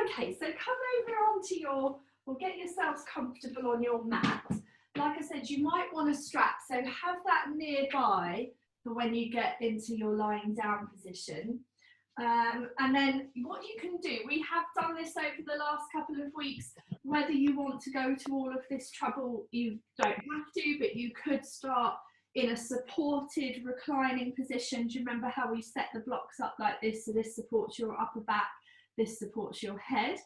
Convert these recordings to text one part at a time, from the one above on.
Okay, so come over onto your, or get yourselves comfortable on your mat. Like I said, you might want to strap, so have that nearby for when you get into your lying down position. And then what you can do, we have done this over the last couple of weeks, whether you want to go to all of this trouble, you don't have to, but you could start in a supported reclining position. Do you remember how we set the blocks up like this? So this supports your upper back, this supports your head.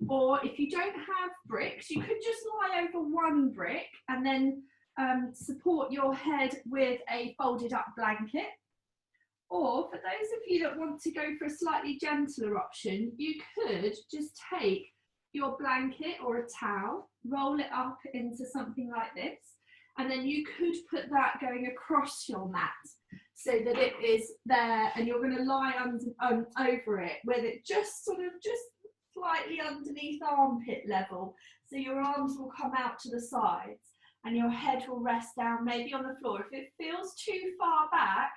Or if you don't have bricks, you could just lie over one brick and then support your head with a folded up blanket. Or for those of you that want to go for a slightly gentler option, you could just take your blanket or a towel, roll it up into something like this, and then you could put that going across your mat so that it is there, and you're going to lie over it with it just slightly underneath armpit level, so your arms will come out to the sides and your head will rest down maybe on the floor. If it feels too far back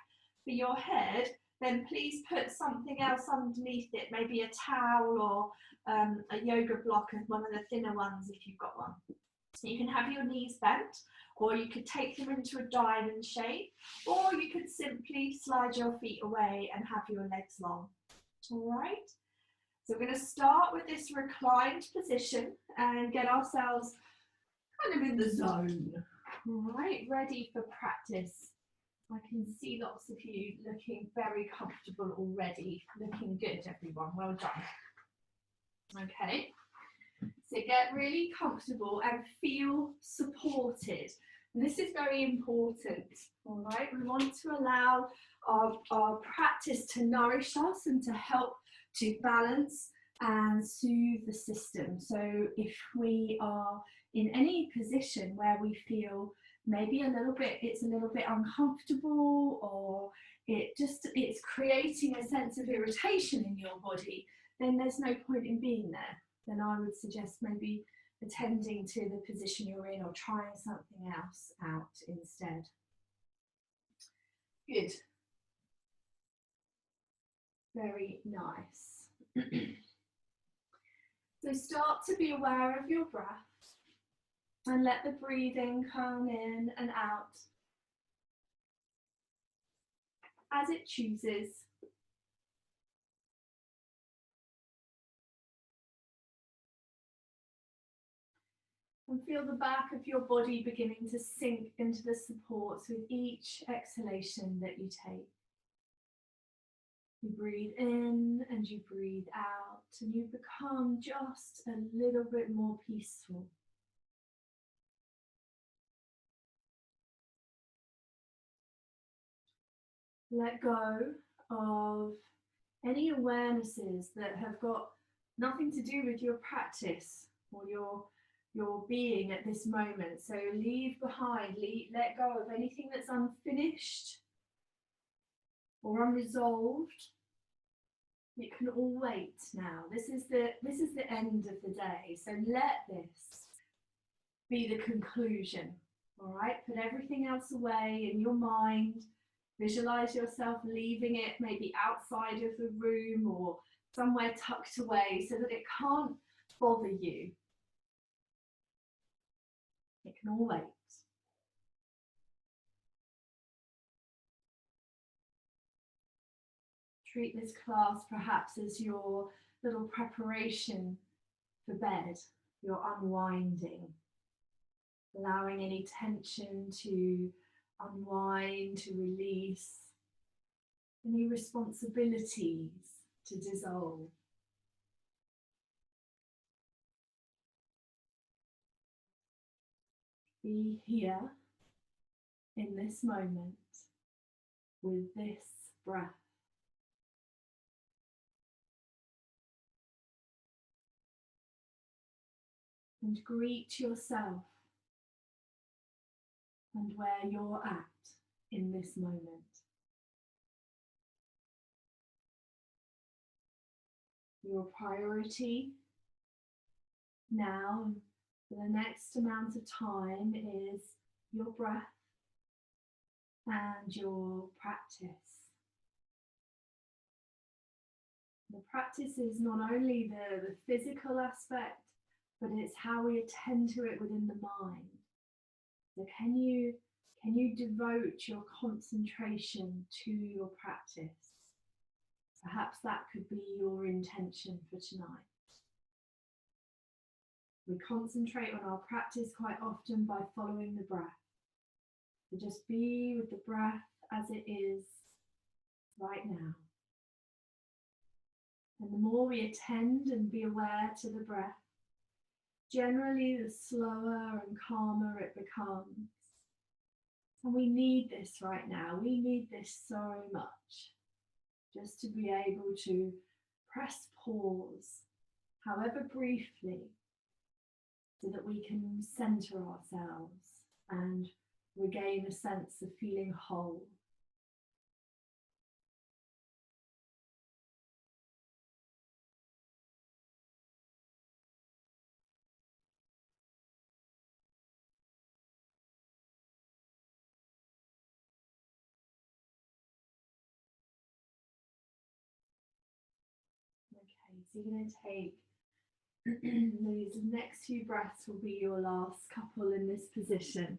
for your head, then please put something else underneath it, maybe a towel or a yoga block, and one of the thinner ones if you've got one. So you can have your knees bent, or you could take them into a diamond shape, or you could simply slide your feet away and have your legs long. All right, so we're going to start with this reclined position and get ourselves kind of in the zone. All right, ready for practice. I can see lots of you looking very comfortable already. Looking good, everyone. Well done. Okay, so get really comfortable and feel supported. And this is very important. All right, we want to allow our practice to nourish us and to help to balance and soothe the system. So if we are in any position where we feel maybe it's a little bit uncomfortable, or it's creating a sense of irritation in your body, then there's no point in being there. Then I would suggest maybe attending to the position you're in or trying something else out instead. Good. Very nice. So start to be aware of your breath and let the breathing come in and out as it chooses. And feel the back of your body beginning to sink into the supports with each exhalation that you take. You breathe in and you breathe out, and you become just a little bit more peaceful. Let go of any awarenesses that have got nothing to do with your practice or your being at this moment. So leave behind, let go of anything that's unfinished or unresolved. It can all wait now. This is the end of the day. So let this be the conclusion. All right, put everything else away in your mind. Visualize yourself leaving it maybe outside of the room or somewhere tucked away so that it can't bother you. It can all wait. Treat this class perhaps as your little preparation for bed, your unwinding, allowing any tension to unwind, to release, any responsibilities to dissolve. Be here in this moment with this breath. And greet yourself and where you're at in this moment. Your priority now for the next amount of time is your breath and your practice. The practice is not only the physical aspect, but it's how we attend to it within the mind. So can you devote your concentration to your practice? Perhaps that could be your intention for tonight. We concentrate on our practice quite often by following the breath. So just be with the breath as it is right now. And the more we attend and be aware to the breath, generally the slower and calmer it becomes. And we need this right now. We need this so much. Just to be able to press pause, however briefly, so that we can center ourselves and regain a sense of feeling whole. Okay, so you're going to take these next few breaths will be your last couple in this position.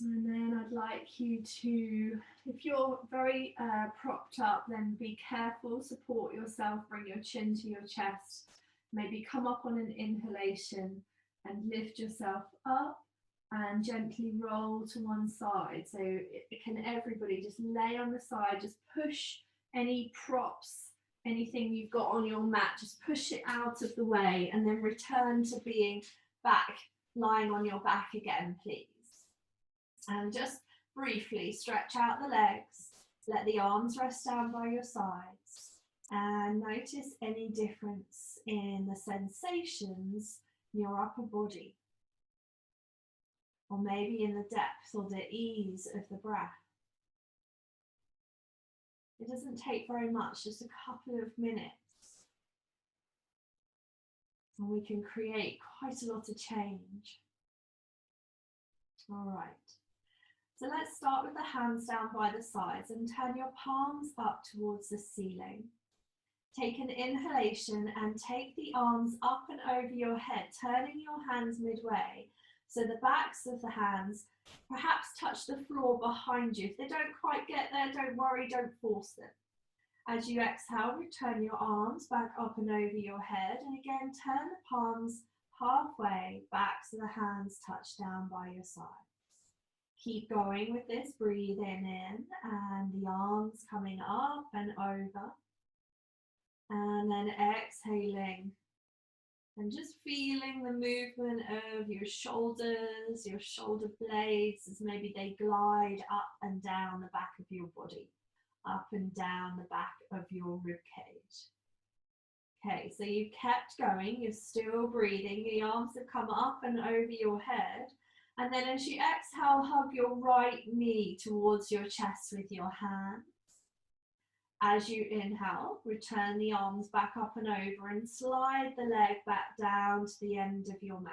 And then I'd like you to, if you're very propped up, then be careful, support yourself, bring your chin to your chest, maybe come up on an inhalation and lift yourself up and gently roll to one side. So can everybody just lay on the side, just push any props, anything you've got on your mat, just push it out of the way and then return to being back, lying on your back again, please. And just briefly stretch out the legs, let the arms rest down by your sides, and notice any difference in the sensations in your upper body, or maybe in the depth or the ease of the breath. It doesn't take very much, just a couple of minutes, and we can create quite a lot of change. All right. So let's start with the hands down by the sides and turn your palms up towards the ceiling. Take an inhalation and take the arms up and over your head, turning your hands midway. So the backs of the hands perhaps touch the floor behind you. If they don't quite get there, don't worry, don't force them. As you exhale, return your arms back up and over your head. And again, turn the palms halfway back so the hands touch down by your sides. Keep going with this, breathing in and the arms coming up and over. And then exhaling and just feeling the movement of your shoulders, your shoulder blades as maybe they glide up and down the back of your body, up and down the back of your rib cage. Okay, so you've kept going, you're still breathing, the arms have come up and over your head. And then as you exhale, hug your right knee towards your chest with your hands. As you inhale, return the arms back up and over and slide the leg back down to the end of your mat.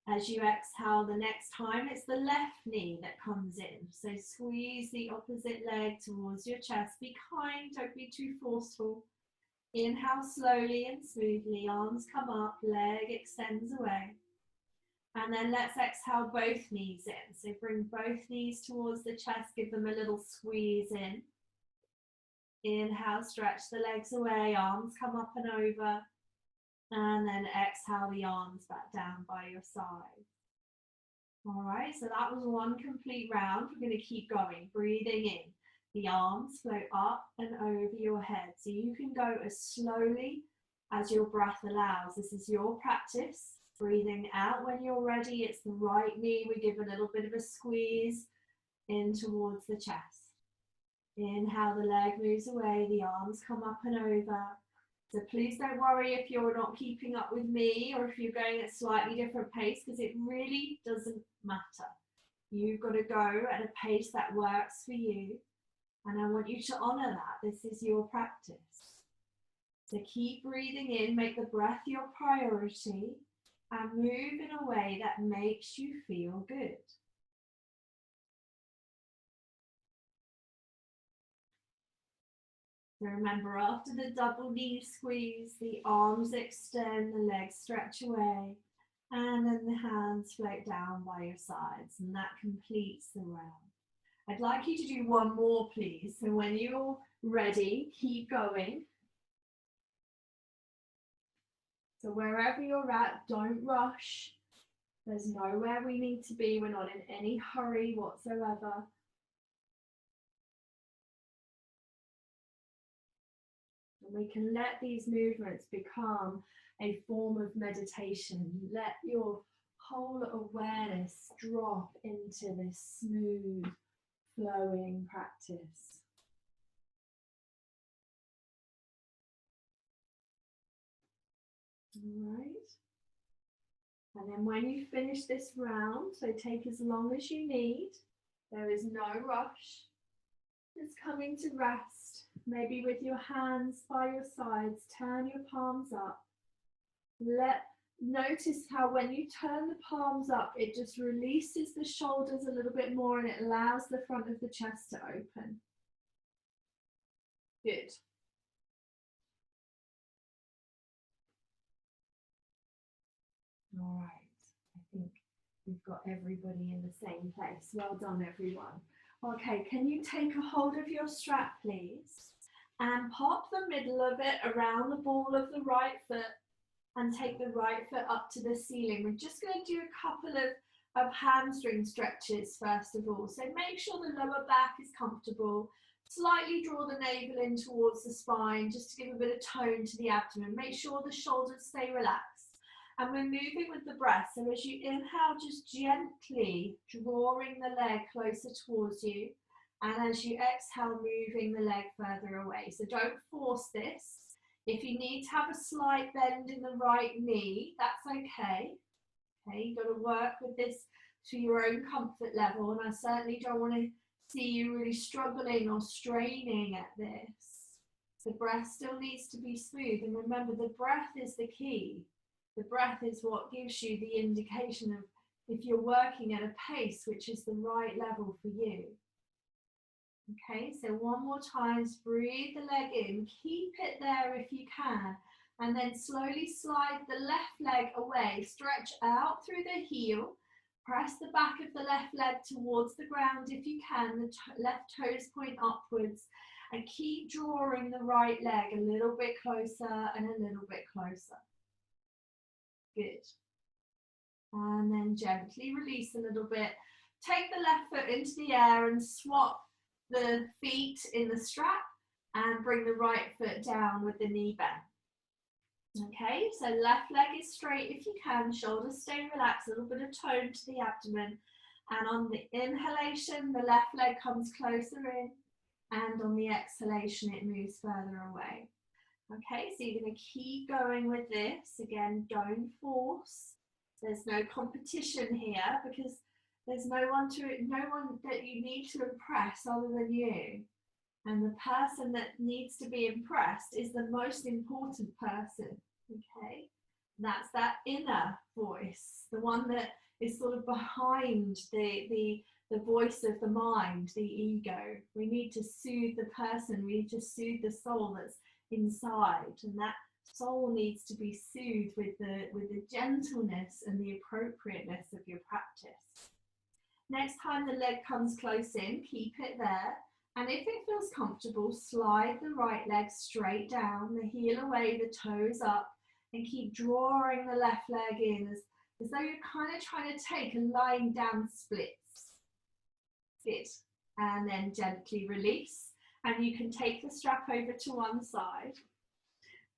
As you exhale the next time, it's the left knee that comes in. So squeeze the opposite leg towards your chest. Be kind, don't be too forceful. Inhale slowly and smoothly, arms come up, leg extends away. And then let's exhale both knees in. So bring both knees towards the chest, give them a little squeeze in. Inhale, stretch the legs away, arms come up and over. And then exhale the arms back down by your side. All right, so that was one complete round. We're going to keep going, breathing in. The arms float up and over your head. So you can go as slowly as your breath allows. This is your practice. Breathing out when you're ready. It's the right knee. We give a little bit of a squeeze in towards the chest. Inhale, the leg moves away. The arms come up and over. So please don't worry if you're not keeping up with me or if you're going at a slightly different pace, because it really doesn't matter. You've got to go at a pace that works for you. And I want you to honor that. This is your practice. So keep breathing in. Make the breath your priority. And move in a way that makes you feel good. So remember, after the double knee squeeze, the arms extend, the legs stretch away, and then the hands float down by your sides, and that completes the round. I'd like you to do one more, please. So when you're ready, keep going. So wherever you're at, don't rush. There's nowhere we need to be. We're not in any hurry whatsoever. And we can let these movements become a form of meditation. Let your whole awareness drop into this smooth, flowing practice. All right. And then when you finish this round, so take as long as you need. There is no rush. Just coming to rest. Maybe with your hands by your sides, turn your palms up. Notice how when you turn the palms up, it just releases the shoulders a little bit more and it allows the front of the chest to open. Good. All right, I think we've got everybody in the same place. Well done, everyone. Okay, can you take a hold of your strap, please? And pop the middle of it around the ball of the right foot and take the right foot up to the ceiling. We're just going to do a couple of hamstring stretches first of all. So make sure the lower back is comfortable. Slightly draw the navel in towards the spine just to give a bit of tone to the abdomen. Make sure the shoulders stay relaxed. And we're moving with the breath. So as you inhale, just gently drawing the leg closer towards you. And as you exhale, moving the leg further away. So don't force this. If you need to have a slight bend in the right knee, that's okay. Okay, you've got to work with this to your own comfort level. And I certainly don't want to see you really struggling or straining at this. The breath still needs to be smooth. And remember, the breath is the key. The breath is what gives you the indication of if you're working at a pace which is the right level for you. Okay, so one more time, breathe the leg in, keep it there if you can, and then slowly slide the left leg away, stretch out through the heel, press the back of the left leg towards the ground if you can, the left toes point upwards, and keep drawing the right leg a little bit closer and a little bit closer. Good. And then gently release a little bit. Take the left foot into the air and swap the feet in the strap and bring the right foot down with the knee bend. Okay, so left leg is straight if you can, shoulders stay relaxed, a little bit of tone to the abdomen. And on the inhalation, the left leg comes closer in, and on the exhalation, it moves further away. Okay, so you're going to keep going with this. Again, don't force. There's no competition here because there's no one that you need to impress other than you. And the person that needs to be impressed is the most important person, okay? That's that inner voice, the one that is sort of behind the voice of the mind, the ego. We need to soothe the person, we need to soothe the soul that's inside, and that soul needs to be soothed with the gentleness and the appropriateness of your practice. Next time the leg comes close in, keep it there. And if it feels comfortable, slide the right leg straight down, the heel away, the toes up, and keep drawing the left leg in as though you're kind of trying to take a lying down splits. Good. And then gently release. And you can take the strap over to one side.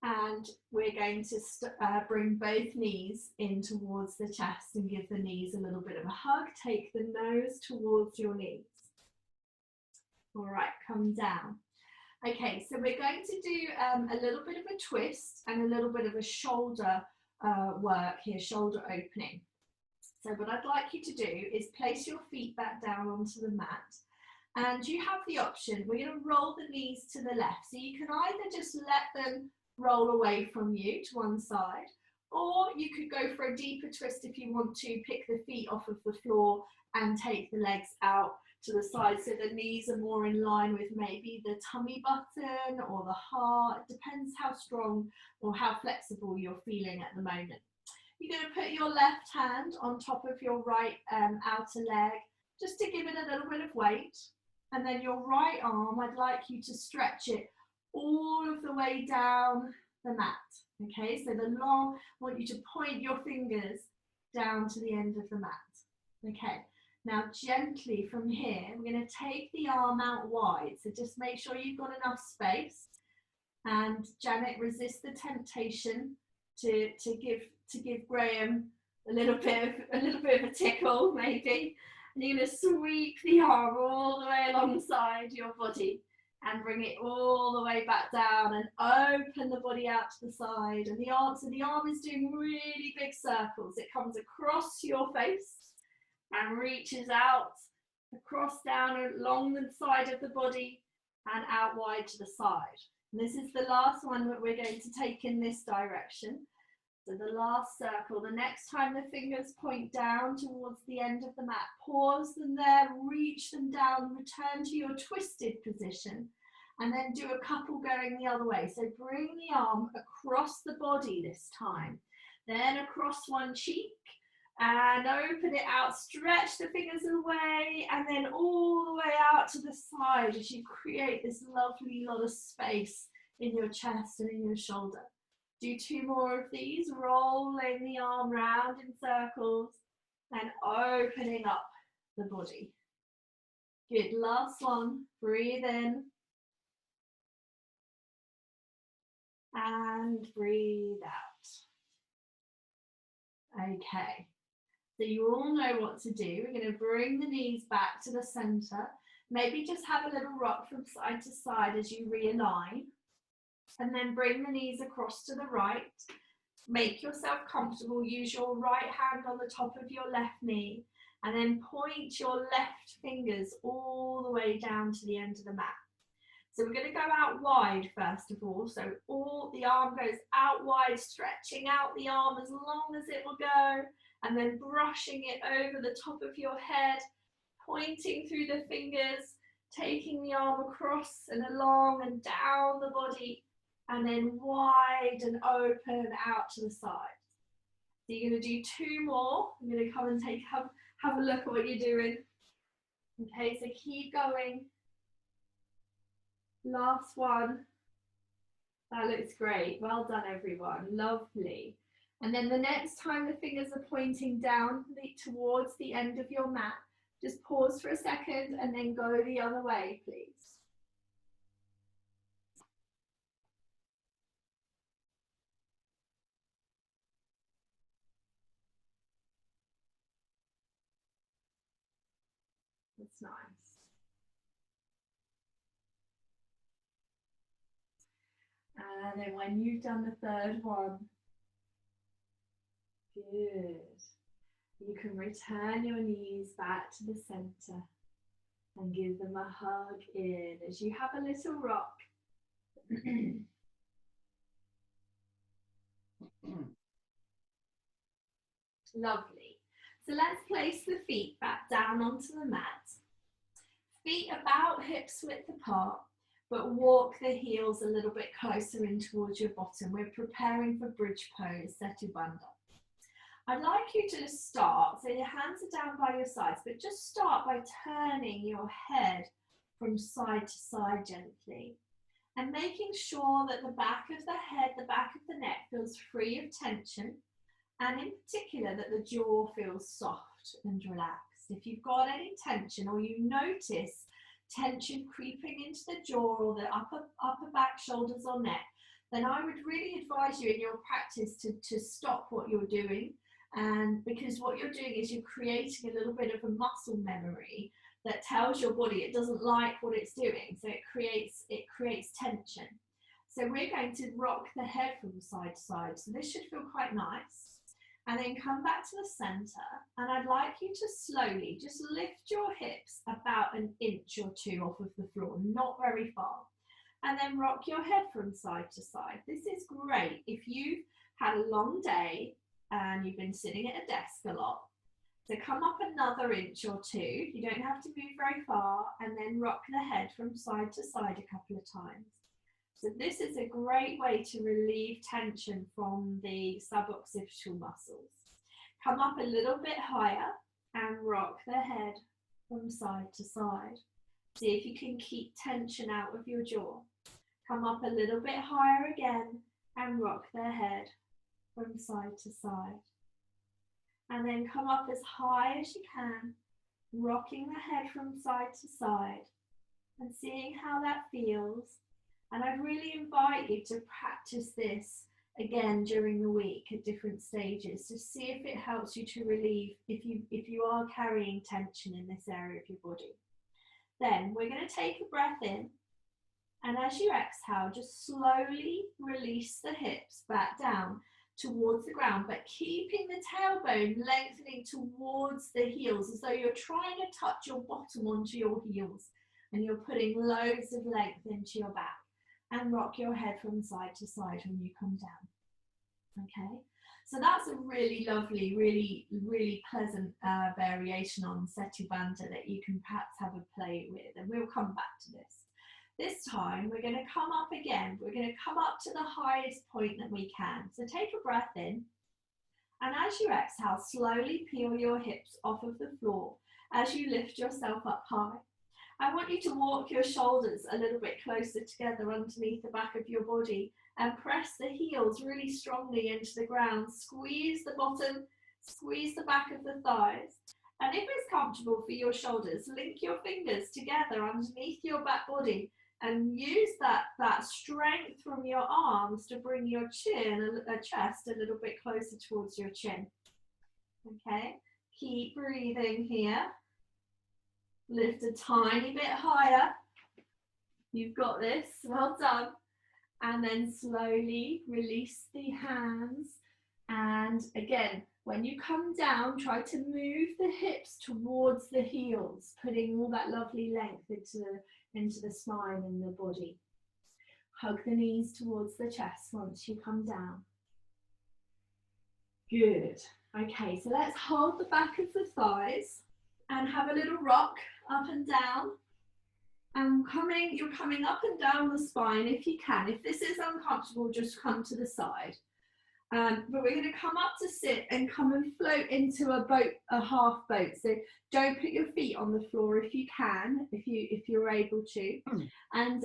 And we're going to bring both knees in towards the chest and give the knees a little bit of a hug. Take the nose towards your knees. All right, come down. Okay, so we're going to do a little bit of a twist and a little bit of a shoulder work here, shoulder opening. So what I'd like you to do is place your feet back down onto the mat. And you have the option, we're going to roll the knees to the left. So you can either just let them roll away from you to one side, Or you could go for a deeper twist if you want to, pick the feet off of the floor and take the legs out to the side so the knees are more in line with maybe the tummy button or the heart. It depends how strong or how flexible you're feeling at the moment. You're going to put your left hand on top of your right outer leg just to give it a little bit of weight. And then your right arm, I'd like you to stretch it all of the way down the mat. Okay, so I want you to point your fingers down to the end of the mat. Okay, now gently from here, we're going to take the arm out wide. So just make sure you've got enough space. And Janet, resist the temptation to give Graham a little bit of a tickle, maybe. And you're going to sweep the arm all the way alongside your body and bring it all the way back down and open the body out to the side. And the arm is doing really big circles. It comes across your face and reaches out, across, down, along the side of the body and out wide to the side. And this is the last one that we're going to take in this direction. So the last circle, the next time the fingers point down towards the end of the mat, pause them there, reach them down, return to your twisted position, and then do a couple going the other way. So bring the arm across the body this time, then across one cheek, and open it out, stretch the fingers away, and then all the way out to the side as you create this lovely lot of space in your chest and in your shoulder. Do 2 more of these, rolling the arm round in circles and opening up the body. Good, last one, breathe in and breathe out. Okay, so you all know what to do. We're going to bring the knees back to the center. Maybe just have a little rock from side to side as you realign. And then bring the knees across to the right. Make yourself comfortable. Use your right hand on the top of your left knee. And then point your left fingers all the way down to the end of the mat. So we're going to go out wide first of all. So the arm goes out wide, stretching out the arm as long as it will go. And then brushing it over the top of your head. Pointing through the fingers. Taking the arm across and along and down the body. And then wide and open out to the side. So you're going to do 2 more. I'm going to come and have a look at what you're doing. Okay, so keep going. Last one. That looks great. Well done, everyone. Lovely. And then the next time the fingers are pointing down towards the end of your mat, just pause for a second and then go the other way, please. That's nice. And then when you've done the 3rd one, good. You can return your knees back to the center and give them a hug in as you have a little rock. Lovely. So let's place the feet back down onto the mat. Feet about hips width apart, but walk the heels a little bit closer in towards your bottom. We're preparing for bridge pose, Setu Bandha. I'd like you to start, so your hands are down by your sides, but just start by turning your head from side to side gently and making sure that the back of the head, the back of the neck feels free of tension, and in particular that the jaw feels soft and relaxed. If you've got any tension or you notice tension creeping into the jaw or the upper back, shoulders or neck, then I would really advise you in your practice to stop what you're doing. And because what you're doing is you're creating a little bit of a muscle memory that tells your body it doesn't like what it's doing. So it creates tension. So we're going to rock the head from side to side. So this should feel quite nice. And then come back to the center. And I'd like you to slowly just lift your hips about 1 inch or 2 off of the floor, not very far. And then rock your head from side to side. This is great if you've had a long day and you've been sitting at a desk a lot. So come up another inch or two. You don't have to move very far, and then rock the head from side to side a couple of times. So this is a great way to relieve tension from the suboccipital muscles. Come up a little bit higher and rock the head from side to side. See if you can keep tension out of your jaw. Come up a little bit higher again and rock the head from side to side. And then come up as high as you can, rocking the head from side to side and seeing how that feels. And I really invite you to practice this again during the week at different stages to see if it helps you to relieve if you are carrying tension in this area of your body. Then we're going to take a breath in, and as you exhale, just slowly release the hips back down towards the ground, but keeping the tailbone lengthening towards the heels as though you're trying to touch your bottom onto your heels and you're putting loads of length into your back. And rock your head from side to side when you come down. Okay, so that's a really lovely, really pleasant variation on Setu Bandha that you can perhaps have a play with, and we'll come back to this. This time we're going to come up again. We're going to come up to the highest point that we can. So take a breath in, and as you exhale, slowly peel your hips off of the floor as you lift yourself up high. I want you to walk your shoulders a little bit closer together underneath the back of your body and press the heels really strongly into the ground. Squeeze the bottom, squeeze the back of the thighs. And if it's comfortable for your shoulders, link your fingers together underneath your back body and use that strength from your arms to bring your chest a little bit closer towards your chin. Okay, keep breathing here. Lift a tiny bit higher. You've got this, well done. And then slowly release the hands. And again, when you come down, try to move the hips towards the heels, putting all that lovely length into the spine and the body. Hug the knees towards the chest once you come down. Good. Okay, so let's hold the back of the thighs and have a little rock up and down. And you're coming up and down the spine if you can. If this is uncomfortable, just come to the side. But we're going to come up to sit and come and float into a boat, a half boat. So don't put your feet on the floor if you can, if you're able to. And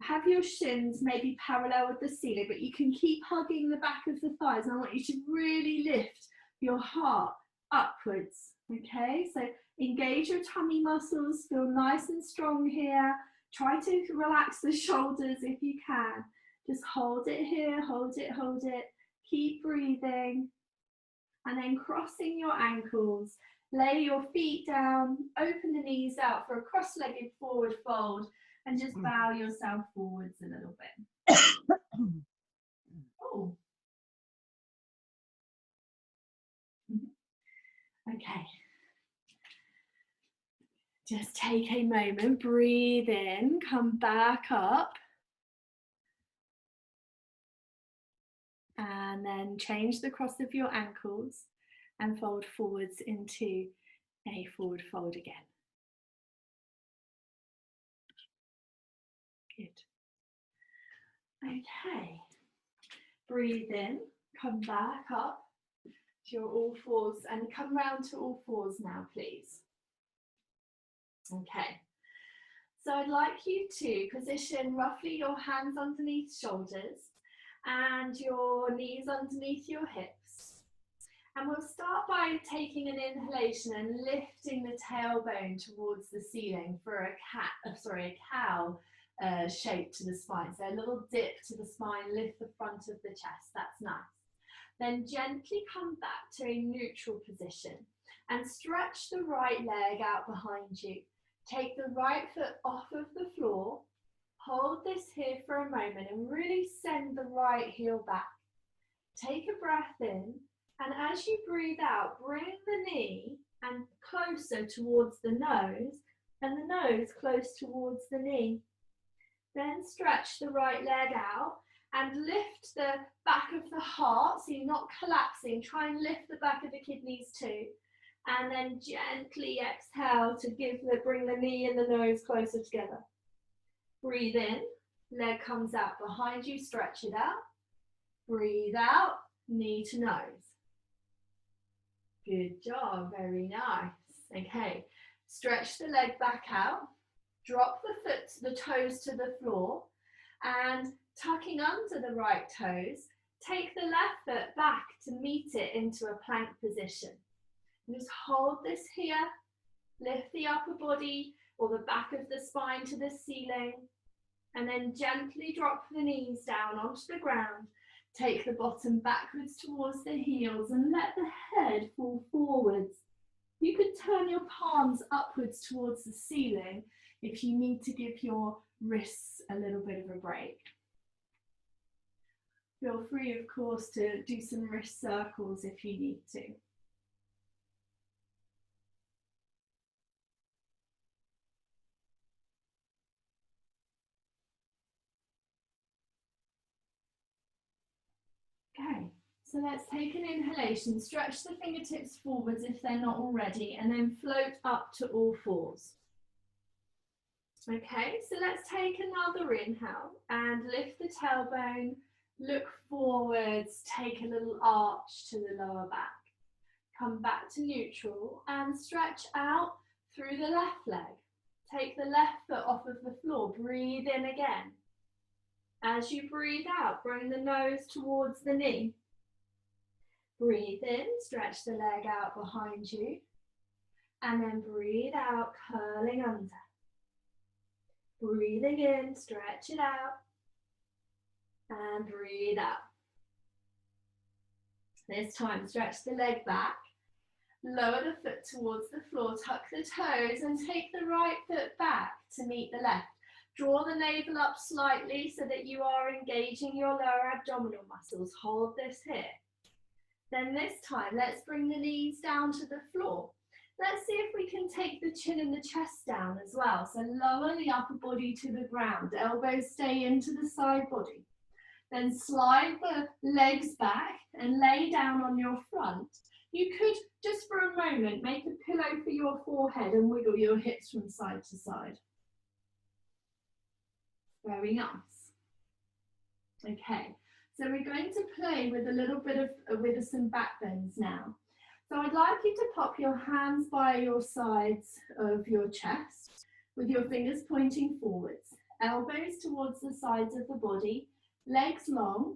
have your shins maybe parallel with the ceiling, but you can keep hugging the back of the thighs. And I want you to really lift your heart upwards. Okay, so engage your tummy muscles, feel nice and strong here. Try to relax the shoulders if you can. Just hold it here, hold it, hold it. Keep breathing. And then crossing your ankles, lay your feet down, open the knees out for a cross-legged forward fold, and just bow yourself forwards a little bit. Oh. Okay. Just take a moment, breathe in, come back up. And then change the cross of your ankles and fold forwards into a forward fold again. Good. Okay. Breathe in, come back up to your all fours and come round to all fours now, please. Okay. So I'd like you to position roughly your hands underneath shoulders and your knees underneath your hips. And we'll start by taking an inhalation and lifting the tailbone towards the ceiling for a cow shape to the spine. So a little dip to the spine, lift the front of the chest, that's nice. Then gently come back to a neutral position and stretch the right leg out behind you. Take the right foot off of the floor. Hold this here for a moment and really send the right heel back. Take a breath in, and as you breathe out, bring the knee and closer towards the nose and the nose close towards the knee. Then stretch the right leg out and lift the back of the heart, so you're not collapsing. Try and lift the back of the kidneys too. And then gently exhale to bring the knee and the nose closer together. Breathe in, leg comes out behind you, stretch it out. Breathe out, knee to nose. Good job, very nice. Okay, stretch the leg back out, drop the toes to the floor, and tucking under the right toes, take the left foot back to meet it into a plank position. Just hold this here, lift the upper body or the back of the spine to the ceiling, and then gently drop the knees down onto the ground. Take the bottom backwards towards the heels and let the head fall forwards. You could turn your palms upwards towards the ceiling if you need to give your wrists a little bit of a break. Feel free, of course, to do some wrist circles if you need to. Okay, so let's take an inhalation. Stretch the fingertips forwards if they're not already, and then float up to all fours. Okay, so let's take another inhale and lift the tailbone, look forwards, take a little arch to the lower back. Come back to neutral and stretch out through the left leg. Take the left foot off of the floor, breathe in again. As you breathe out, bring the nose towards the knee. Breathe in, stretch the leg out behind you, and then breathe out, curling under. Breathing in, stretch it out, and breathe out. This time, stretch the leg back, lower the foot towards the floor, tuck the toes, and take the right foot back to meet the left. Draw the navel up slightly so that you are engaging your lower abdominal muscles. Hold this here. Then this time, let's bring the knees down to the floor. Let's see if we can take the chin and the chest down as well. So lower the upper body to the ground. Elbows stay into the side body. Then slide the legs back and lay down on your front. You could, just for a moment, make a pillow for your forehead and wiggle your hips from side to side. Very nice. Okay, so we're going to play with a little bit of, with some back bends now. So I'd like you to pop your hands by your sides of your chest with your fingers pointing forwards, elbows towards the sides of the body, legs long,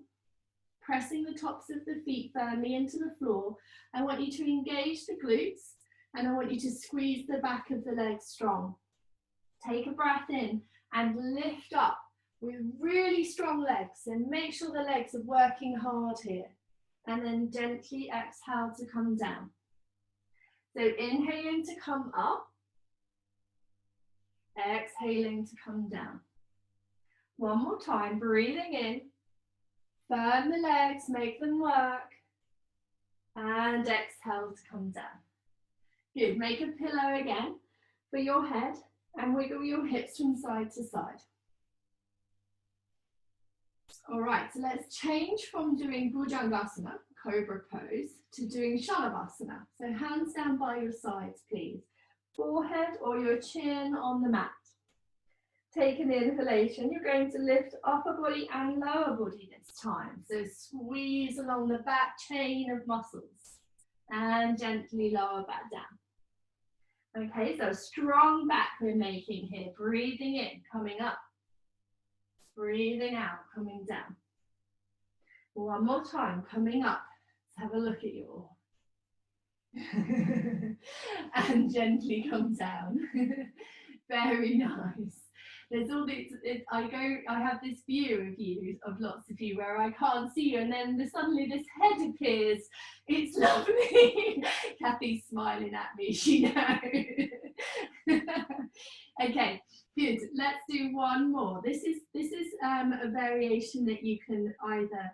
pressing the tops of the feet firmly into the floor. I want you to engage the glutes and I want you to squeeze the back of the legs strong. Take a breath in and lift up with really strong legs, and make sure the legs are working hard here. And then gently exhale to come down. So inhaling to come up, exhaling to come down. One more time, breathing in, firm the legs, make them work, and exhale to come down. Good, make a pillow again for your head and wiggle your hips from side to side. All right, so let's change from doing Bhujangasana, cobra pose, to doing Shalabhasana. So hands down by your sides, please. Forehead or your chin on the mat. Take an inhalation. You're going to lift upper body and lower body this time. So squeeze along the back chain of muscles and gently lower back down. Okay, so strong back we're making here. Breathing in, coming up. Breathing out, coming down. One more time, coming up. Let's have a look at you all. And gently come down. Very nice. There's all these, I have this view of you, of lots of you, where I can't see you, and then suddenly this head appears. It's lovely. Kathy's smiling at me, she knows. Okay. Good. Let's do one more. This is a variation that you can either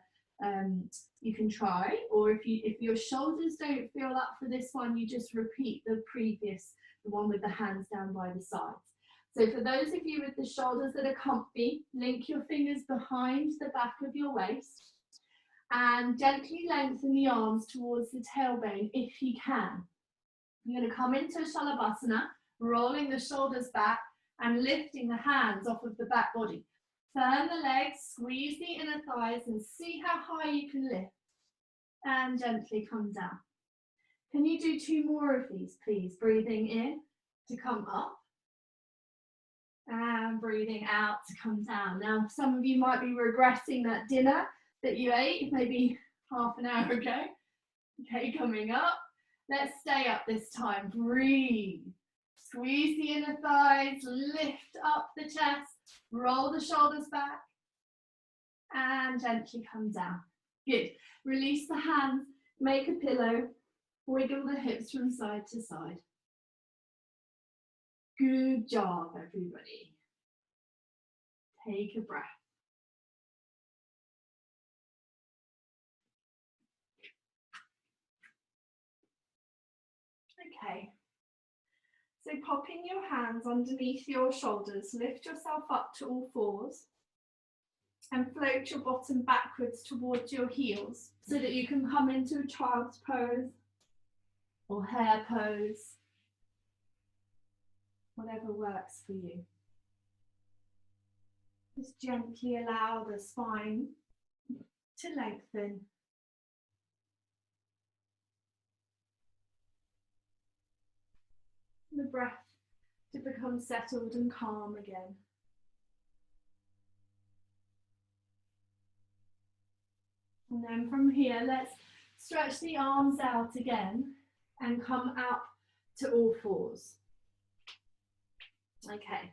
you can try, or if your shoulders don't feel up for this one, you just repeat the one with the hands down by the sides. So for those of you with the shoulders that are comfy, link your fingers behind the back of your waist and gently lengthen the arms towards the tailbone if you can. You're going to come into a Shalabhasana, rolling the shoulders back and lifting the hands off of the back body. Firm the legs, squeeze the inner thighs and see how high you can lift. And gently come down. Can you do 2 more of these, please? Breathing in to come up. And breathing out to come down. Now, some of you might be regretting that dinner that you ate maybe half an hour ago. Okay, coming up. Let's stay up this time. Breathe. Squeeze the inner thighs, lift up the chest, roll the shoulders back, and gently come down. Good. Release the hands, make a pillow, wiggle the hips from side to side. Good job, everybody. Take a breath. Okay. So popping your hands underneath your shoulders, lift yourself up to all fours and float your bottom backwards towards your heels so that you can come into a child's pose or hare pose, whatever works for you. Just gently allow the spine to lengthen. The breath to become settled and calm again. And then from here, let's stretch the arms out again and come up to all fours. Okay,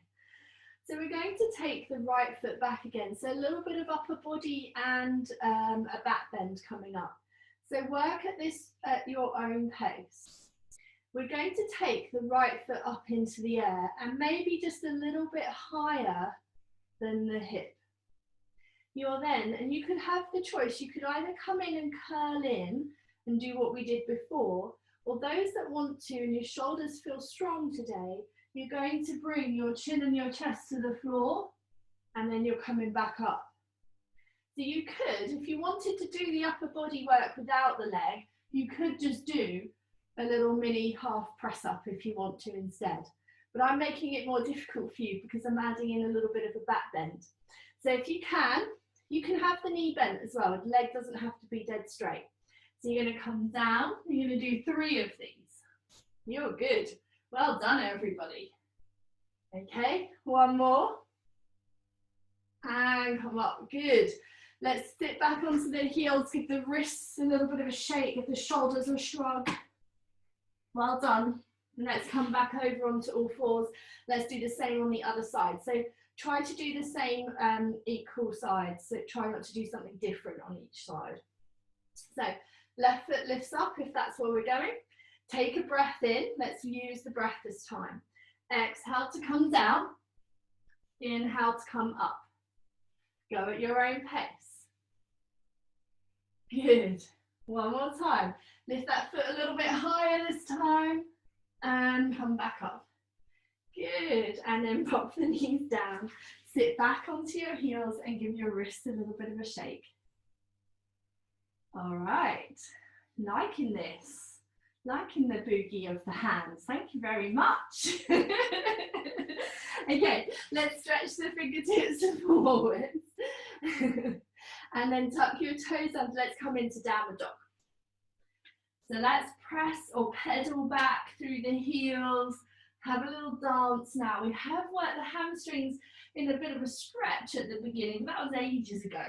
so we're going to take the right foot back again. So a little bit of upper body and a back bend coming up. So work at this at your own pace. We're going to take the right foot up into the air and maybe just a little bit higher than the hip. You're then, and you could have the choice, you could either come in and curl in and do what we did before, or those that want to and your shoulders feel strong today, you're going to bring your chin and your chest to the floor and then you're coming back up. So you could, if you wanted to do the upper body work without the leg, you could just do a little mini half press up if you want to instead. But I'm making it more difficult for you because I'm adding in a little bit of a back bend. So if you can have the knee bent as well. The leg doesn't have to be dead straight. So you're going to come down. You're going to do 3 of these. You're good. Well done, everybody. Okay, 1 more. And come up. Good. Let's sit back onto the heels. Give the wrists a little bit of a shake. Give the shoulders a shrug. Well done. And let's come back over onto all fours. Let's do the same on the other side. So try to do the same equal sides. So try not to do something different on each side. So left foot lifts up if that's where we're going. Take a breath in. Let's use the breath this time. Exhale to come down. Inhale to come up. Go at your own pace. Good. 1 more time. Lift that foot a little bit higher this time and come back up. Good. And then pop the knees down. Sit back onto your heels and give your wrists a little bit of a shake. All right. Liking this. Liking the boogie of the hands. Thank you very much. Okay, let's stretch the fingertips forwards. And then tuck your toes under. Let's come into downward dog. So let's press or pedal back through the heels. Have a little dance now. We have worked the hamstrings in a bit of a stretch at the beginning. That was ages ago.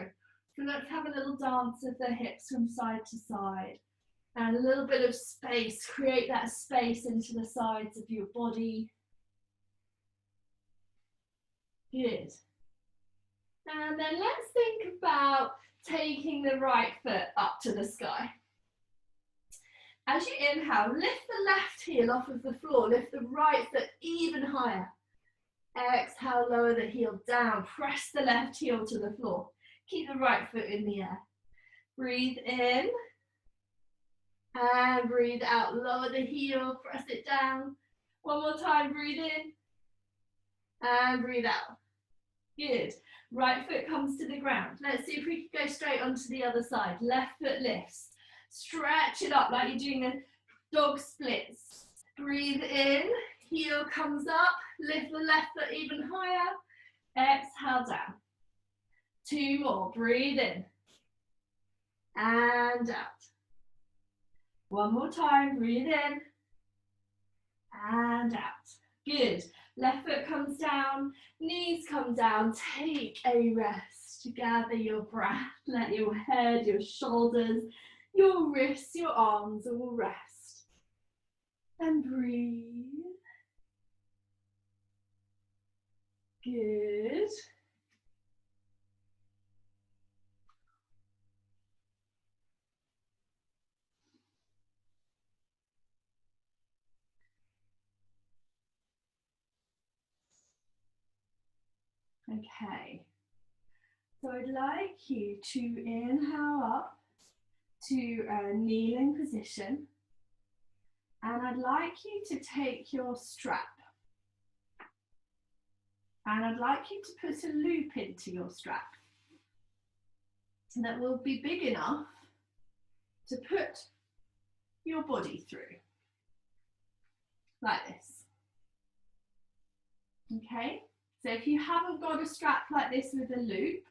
So let's have a little dance of the hips from side to side. And a little bit of space. Create that space into the sides of your body. Good. And then let's think about taking the right foot up to the sky. As you inhale, lift the left heel off of the floor. Lift the right foot even higher. Exhale, lower the heel down. Press the left heel to the floor. Keep the right foot in the air. Breathe in. And breathe out. Lower the heel. Press it down. 1 more time. Breathe in. And breathe out. Good. Right foot comes to the ground. Let's see if we can go straight onto the other side. Left foot lifts. Stretch it up like you're doing a dog splits. Breathe in, heel comes up, lift the left foot even higher. Exhale down. 2 more, breathe in. And out. 1 more time, breathe in. And out. Good. Left foot comes down, knees come down. Take a rest. Gather your breath. Let your head, your shoulders, your wrists, your arms all rest. And breathe. Good. Okay. So I'd like you to inhale up to a kneeling position. And I'd like you to take your strap. And I'd like you to put a loop into your strap. And that will be big enough to put your body through. Like this. Okay? So if you haven't got a strap like this with a loop,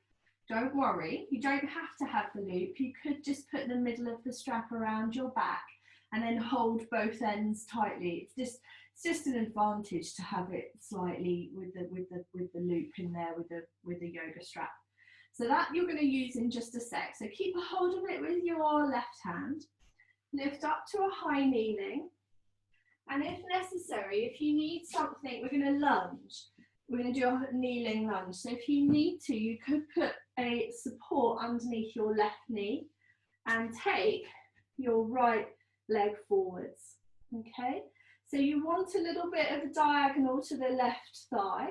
don't worry. You don't have to have the loop. You could just put the middle of the strap around your back and then hold both ends tightly. It's just an advantage to have it slightly with the loop in there with the yoga strap. So that you're going to use in just a sec. So keep a hold of it with your left hand. Lift up to a high kneeling. And if necessary, if you need something, we're going to lunge. We're going to do a kneeling lunge. So if you need to, you could put a support underneath your left knee and take your right leg forwards. Okay? So you want a little bit of a diagonal to the left thigh.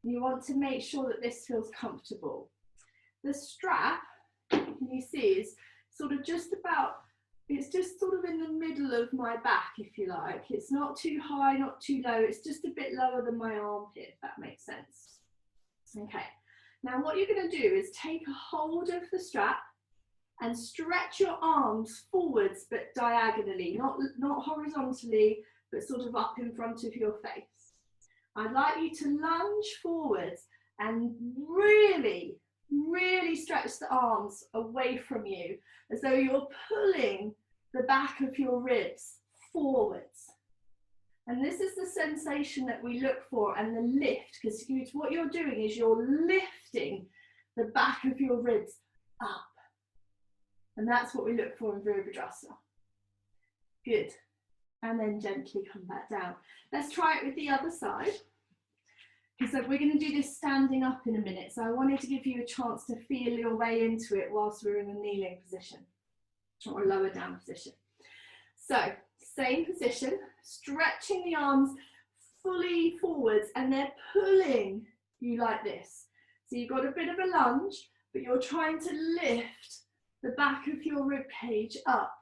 You want to make sure that this feels comfortable. The strap, you see, is sort of just about, it's just sort of in the middle of my back, if you like. It's not too high, not too low. It's just a bit lower than my armpit, if that makes sense. Okay. Now what you're going to do is take a hold of the strap and stretch your arms forwards, but diagonally, not horizontally, but sort of up in front of your face. I'd like you to lunge forwards and really stretch the arms away from you, as though you're pulling the back of your ribs forwards. And this is the sensation that we look for, and the lift, because what you're doing is you're lifting the back of your ribs up. And that's what we look for in Virabhadrasana. Good. And then gently come back down. Let's try it with the other side. Because we're going to do this standing up in a minute. So I wanted to give you a chance to feel your way into it whilst we're in a kneeling position or a lower down position. So same position, stretching the arms fully forwards, and they're pulling you like this. So you've got a bit of a lunge, but you're trying to lift the back of your rib cage up.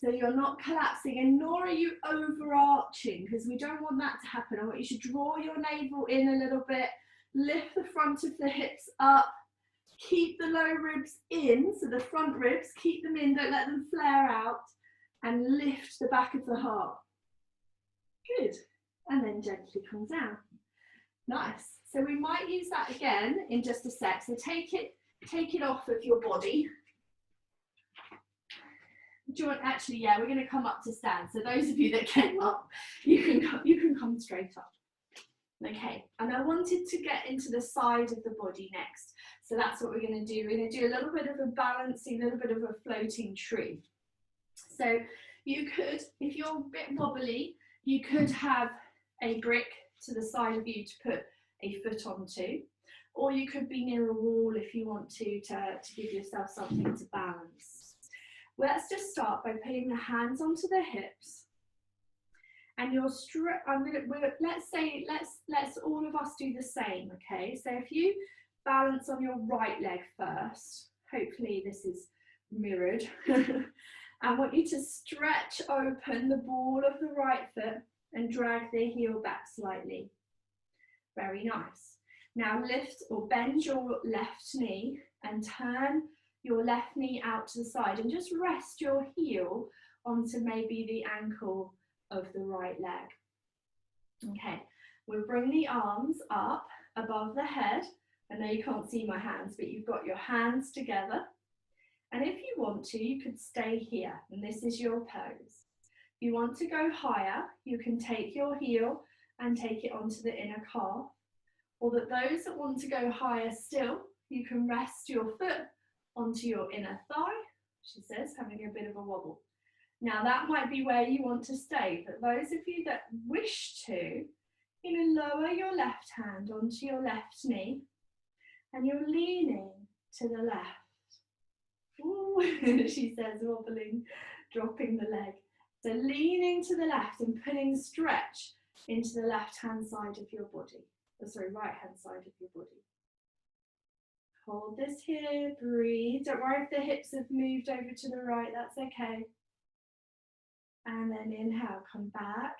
So you're not collapsing, and nor are you overarching, because we don't want that to happen. I want you to draw your navel in a little bit, lift the front of the hips up, keep the low ribs in, so the front ribs, keep them in, don't let them flare out, and lift the back of the heart. Good. And then gently come down. Nice. So we might use that again in just a sec. So take it off of your body. Do you want, actually, yeah, we're going to come up to stand. So those of you that came up, you can come straight up. Okay, and I wanted to get into the side of the body next. So that's what we're going to do. We're going to do a little bit of a balancing, a little bit of a floating tree. So you could, if you're a bit wobbly, you could have a brick to the side of you to put a foot onto, or you could be near a wall if you want to give yourself something to balance. Well, let's just start by putting the hands onto the hips, and you're let's all of us do the same. Okay, so if you balance on your right leg first, hopefully this is mirrored. I want you to stretch open the ball of the right foot and drag the heel back slightly. Very nice. Now lift or bend your left knee and turn your left knee out to the side and just rest your heel onto maybe the ankle of the right leg. Okay, we'll bring the arms up above the head. I know you can't see my hands, but you've got your hands together. And if you want to, you could stay here, and this is your pose. If you want to go higher, you can take your heel and take it onto the inner calf. Or that those that want to go higher still, you can rest your foot onto your inner thigh, she says, having a bit of a wobble. Now that might be where you want to stay, but those of you that wish to, lower your left hand onto your left knee, and you're leaning to the left. Ooh, she says, wobbling, dropping the leg. So leaning to the left and putting stretch into the left-hand side of your body. Right-hand side of your body. Hold this here, breathe. Don't worry if the hips have moved over to the right, that's okay. And then inhale, come back.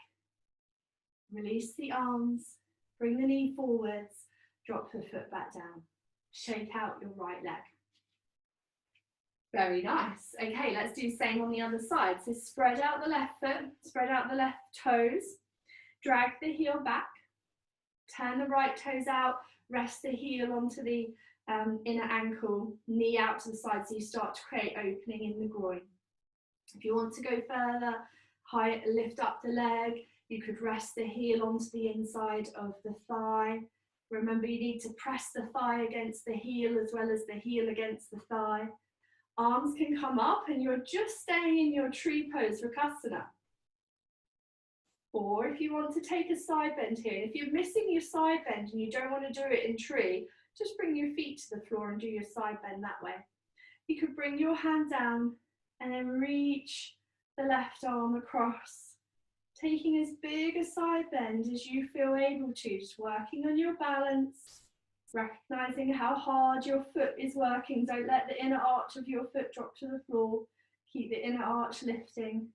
Release the arms, bring the knee forwards, drop the foot back down. Shake out your right leg. Very nice. Okay, let's do the same on the other side. So spread out the left foot, spread out the left toes, drag the heel back, turn the right toes out, rest the heel onto the inner ankle, knee out to the side so you start to create opening in the groin. If you want to go further, lift up the leg, you could rest the heel onto the inside of the thigh. Remember, you need to press the thigh against the heel as well as the heel against the thigh. Arms can come up and you're just staying in your tree pose, Rakasana. Or if you want to take a side bend here, if you're missing your side bend and you don't want to do it in tree, just bring your feet to the floor and do your side bend that way. You could bring your hand down and then reach the left arm across, taking as big a side bend as you feel able to, just working on your balance, recognizing how hard your foot is working. Don't let the inner arch of your foot drop to the floor. Keep the inner arch lifting.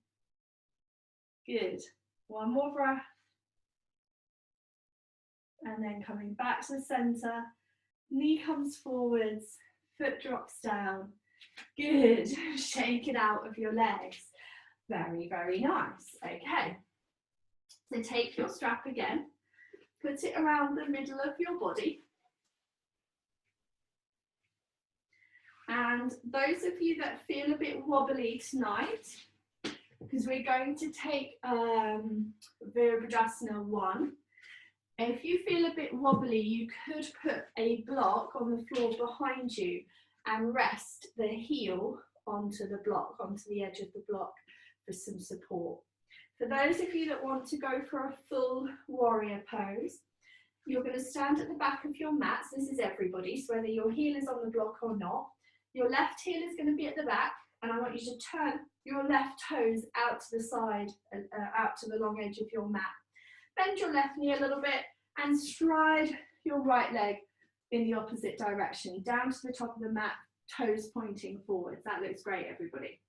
Good. One more breath. And then coming back to the center. Knee comes forwards, foot drops down. Good. Shake it out of your legs. Very, very nice. Okay. So take your strap again, put it around the middle of your body. And those of you that feel a bit wobbly tonight, because we're going to take Virabhadrasana 1. If you feel a bit wobbly, you could put a block on the floor behind you and rest the heel onto the block, onto the edge of the block for some support. For those of you that want to go for a full warrior pose, you're going to stand at the back of your mat. So this is everybody, so whether your heel is on the block or not. Your left heel is going to be at the back, and I want you to turn your left toes out to the side, out to the long edge of your mat. Bend your left knee a little bit and stride your right leg in the opposite direction, down to the top of the mat, toes pointing forwards. That looks great, everybody.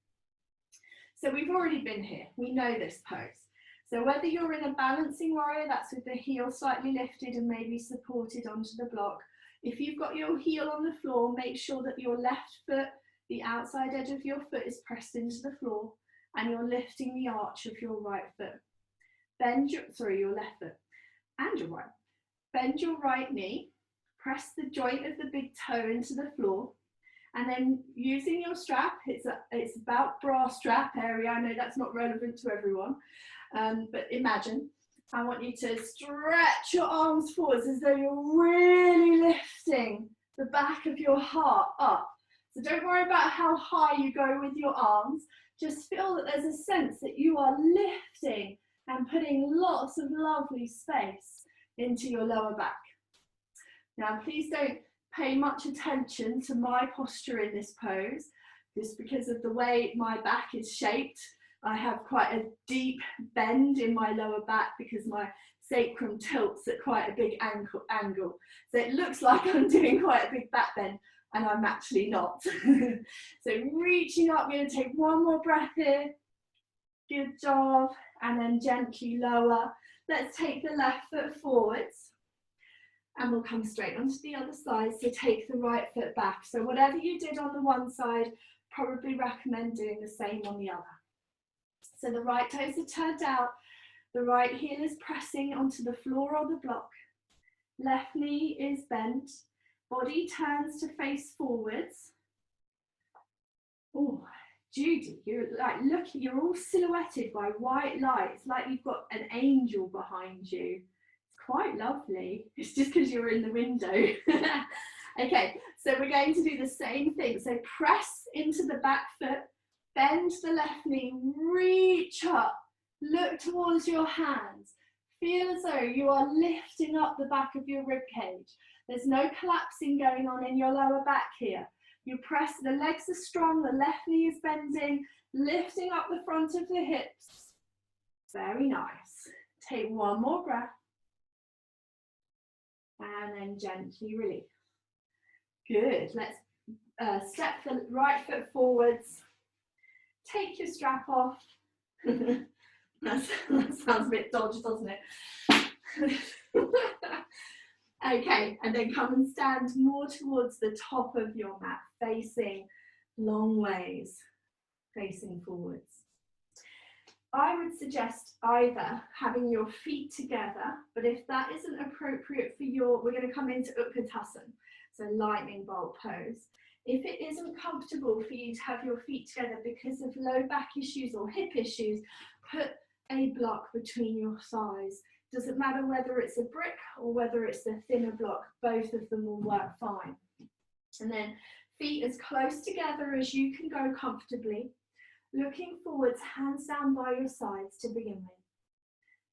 So we've already been here. We know this pose. So whether you're in a balancing warrior, that's with the heel slightly lifted and maybe supported onto the block. If you've got your heel on the floor, make sure that your left foot, the outside edge of your foot is pressed into the floor and you're lifting the arch of your right foot. Bend your left foot and your right. Bend your right knee, press the joint of the big toe into the floor, and then using your strap, it's about bra strap area. I know that's not relevant to everyone, but imagine, I want you to stretch your arms forwards as though you're really lifting the back of your heart up. So don't worry about how high you go with your arms. Just feel that there's a sense that you are lifting and putting lots of lovely space into your lower back. Now, please don't pay much attention to my posture in this pose, just because of the way my back is shaped. I have quite a deep bend in my lower back because my sacrum tilts at quite a big angle. So it looks like I'm doing quite a big back bend, and I'm actually not. So reaching up, we're going to take one more breath here. Good job. And then gently lower. Let's take the left foot forwards. And we'll come straight onto the other side. So take the right foot back. So whatever you did on the one side, probably recommend doing the same on the other. So the right toes are turned out. The right heel is pressing onto the floor or the block. Left knee is bent. Body turns to face forwards. Oh, Judy, you're like, look, you're all silhouetted by white lights, like you've got an angel behind you. It's quite lovely. It's just because you're in the window. Okay, so we're going to do the same thing. So press into the back foot, bend the left knee, reach up, look towards your hands. Feel as though you are lifting up the back of your rib cage. There's no collapsing going on in your lower back here. You press, the legs are strong, the left knee is bending, lifting up the front of the hips. Very nice. Take one more breath. And then gently release. Good. Let's step the right foot forwards. Take your strap off. That sounds a bit dodgy, doesn't it? Okay, and then come and stand more towards the top of your mat, facing long ways, facing forwards. I would suggest either having your feet together, but if that isn't appropriate for we're going to come into Utkatasana, so lightning bolt pose. If it isn't comfortable for you to have your feet together because of low back issues or hip issues, put a block between your thighs. Doesn't matter whether it's a brick or whether it's a thinner block, both of them will work fine. And then feet as close together as you can go comfortably. Looking forwards, hands down by your sides to begin with.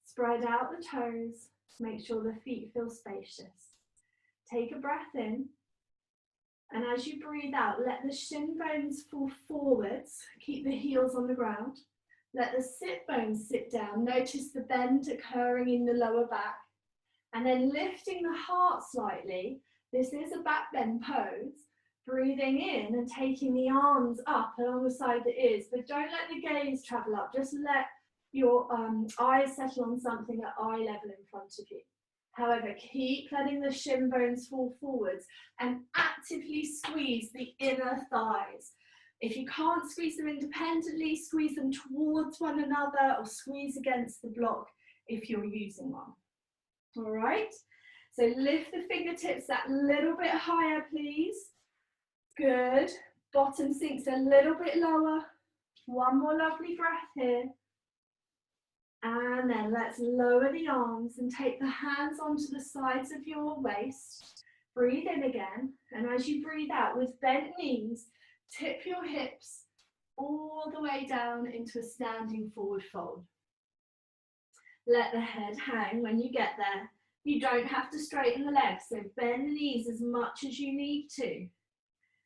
Spread out the toes, make sure the feet feel spacious. Take a breath in, and as you breathe out, let the shin bones fall forwards, keep the heels on the ground. Let the sit bones sit down. Notice the bend occurring in the lower back. And then lifting the heart slightly. This is a back bend pose. Breathing in and taking the arms up alongside the ears. But don't let the gaze travel up. Just let your eyes settle on something at eye level in front of you. However, keep letting the shin bones fall forwards and actively squeeze the inner thighs. If you can't squeeze them independently, squeeze them towards one another or squeeze against the block if you're using one. All right, so lift the fingertips that little bit higher, please. Good. Bottom sinks a little bit lower. One more lovely breath here. And then let's lower the arms and take the hands onto the sides of your waist. Breathe in again. And as you breathe out with bent knees, tip your hips all the way down into a standing forward fold. Let the head hang when you get there. You don't have to straighten the legs, so bend the knees as much as you need to.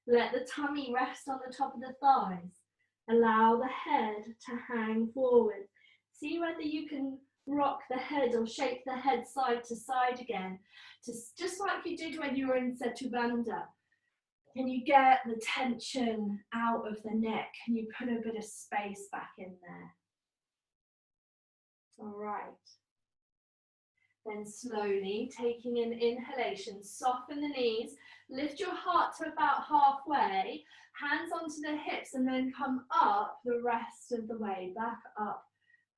Let the tummy rest on the top of the thighs. Allow the head to hang forward. See whether you can rock the head or shake the head side to side again, just like you did when you were in Setu Bandha. Can you get the tension out of the neck? Can you put a bit of space back in there? All right. Then slowly taking an inhalation, soften the knees, lift your heart to about halfway, hands onto the hips, and then come up the rest of the way, back up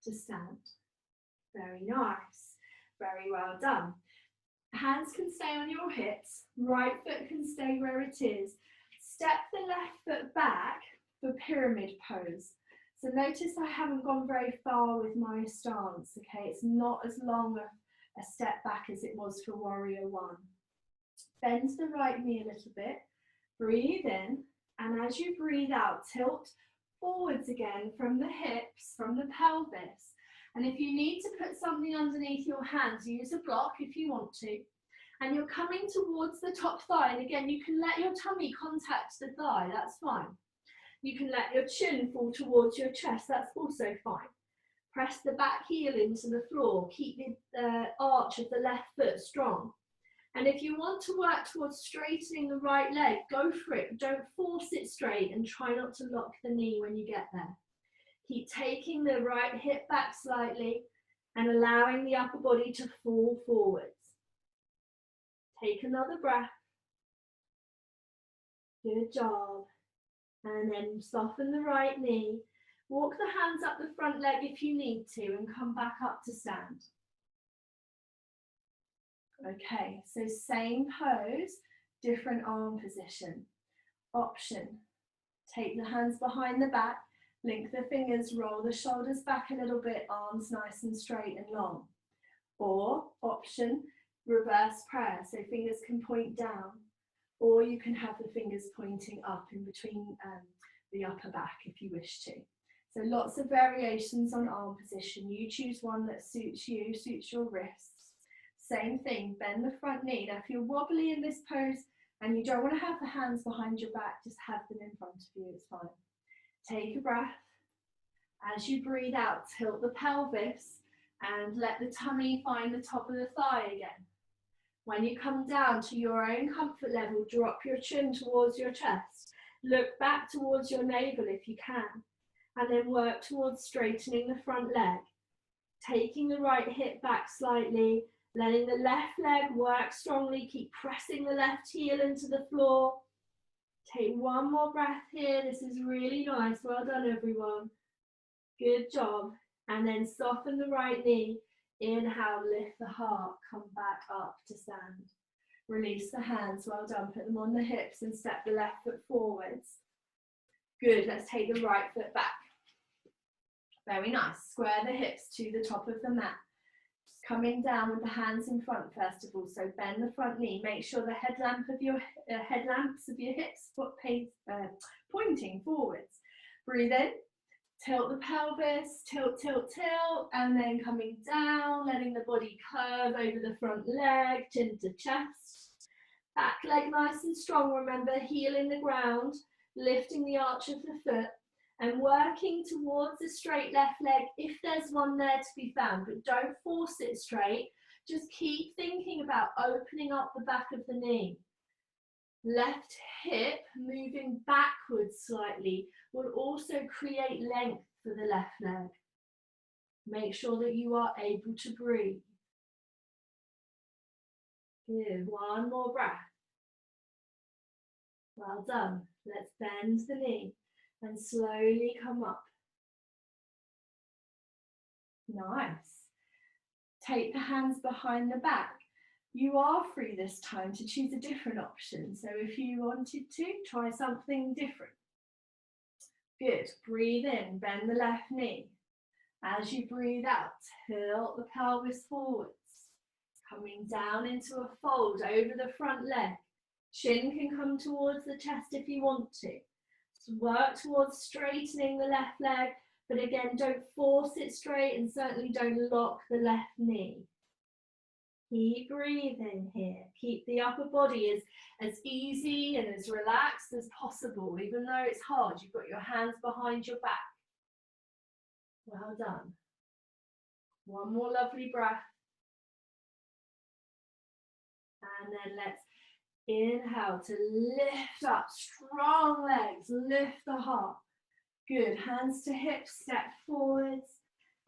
to stand. Very nice. Very well done. Hands can stay on your hips, right foot can stay where it is. Step the left foot back for pyramid pose. So notice I haven't gone very far with my stance, okay? It's not as long a step back as it was for warrior one. Bend the right knee a little bit, breathe in, and as you breathe out, tilt forwards again from the hips, from the pelvis. And if you need to put something underneath your hands, use a block if you want to. And you're coming towards the top thigh. And again, you can let your tummy contact the thigh, that's fine. You can let your chin fall towards your chest, that's also fine. Press the back heel into the floor. Keep the arch of the left foot strong. And if you want to work towards straightening the right leg, go for it. Don't force it straight and try not to lock the knee when you get there. Keep taking the right hip back slightly and allowing the upper body to fall forwards. Take another breath. Good job. And then soften the right knee. Walk the hands up the front leg if you need to and come back up to stand. Okay, so same pose, different arm position. Option, take the hands behind the back, link the fingers, roll the shoulders back a little bit, arms nice and straight and long. Or option, reverse prayer, so fingers can point down. Or you can have the fingers pointing up in between the upper back if you wish to. So lots of variations on arm position. You choose one that suits you, suits your wrists. Same thing, bend the front knee. Now if you're wobbly in this pose and you don't want to have the hands behind your back, just have them in front of you, it's fine. Take a breath. As you breathe out, tilt the pelvis and let the tummy find the top of the thigh again. When you come down to your own comfort level, drop your chin towards your chest. Look back towards your navel if you can, and then work towards straightening the front leg. Taking the right hip back slightly, letting the left leg work strongly, keep pressing the left heel into the floor. Take one more breath here, this is really nice, well done everyone. Good job, and then soften the right knee. Inhale, lift the heart, come back up to stand. Release the hands, well done, put them on the hips and step the left foot forwards. Good, let's take the right foot back. Very nice, square the hips to the top of the mat. Coming down with the hands in front first of all, so bend the front knee, make sure the headlamps of your hips pointing forwards. Breathe in. Tilt the pelvis, tilt, tilt, tilt, and then coming down, letting the body curve over the front leg, chin to chest. Back leg nice and strong, remember, heel in the ground, lifting the arch of the foot, and working towards the straight left leg if there's one there to be found, but don't force it straight. Just keep thinking about opening up the back of the knee. Left hip moving backwards slightly will also create length for the left leg. Make sure that you are able to breathe. Good, one more breath. Well done. Let's bend the knee and slowly come up. Nice. Take the hands behind the back. You are free this time to choose a different option. So if you wanted to, try something different. Good. Breathe in, bend the left knee. As you breathe out, tilt the pelvis forwards. Coming down into a fold over the front leg. Chin can come towards the chest if you want to. So work towards straightening the left leg, but again, don't force it straight and certainly don't lock the left knee. Keep breathing here. Keep the upper body as easy and as relaxed as possible. Even though it's hard, you've got your hands behind your back. Well done. One more lovely breath. And then let's inhale to lift up, strong legs, lift the heart. Good, hands to hips, step forwards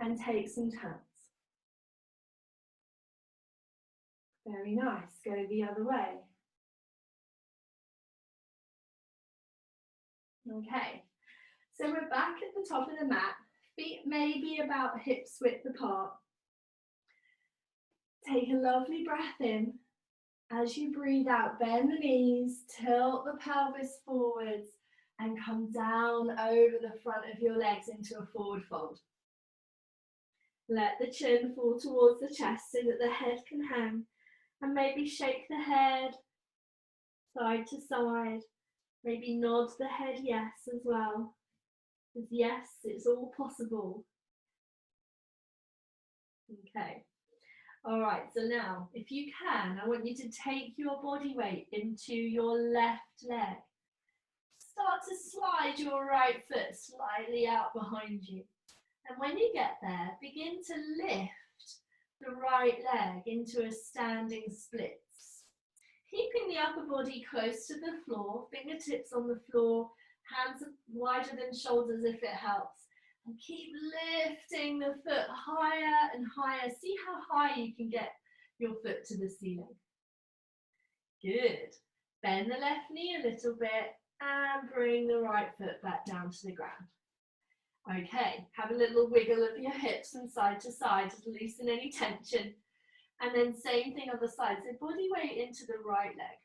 and take some turns. Very nice, go the other way. Okay, so we're back at the top of the mat, feet maybe about hips width apart. Take a lovely breath in. As you breathe out, bend the knees, tilt the pelvis forwards and come down over the front of your legs into a forward fold. Let the chin fall towards the chest so that the head can hang, and maybe shake the head side to side. Maybe nod the head yes as well, because yes, it's all possible. Okay. All right, so now, if you can, I want you to take your body weight into your left leg. Start to slide your right foot slightly out behind you. And when you get there, begin to lift the right leg into a standing splits. Keeping the upper body close to the floor, fingertips on the floor, hands wider than shoulders if it helps. And keep lifting the foot higher and higher. See how high you can get your foot to the ceiling. Good. Bend the left knee a little bit and bring the right foot back down to the ground. Okay, have a little wiggle of your hips from side to side to loosen any tension. And then same thing other side. So body weight into the right leg.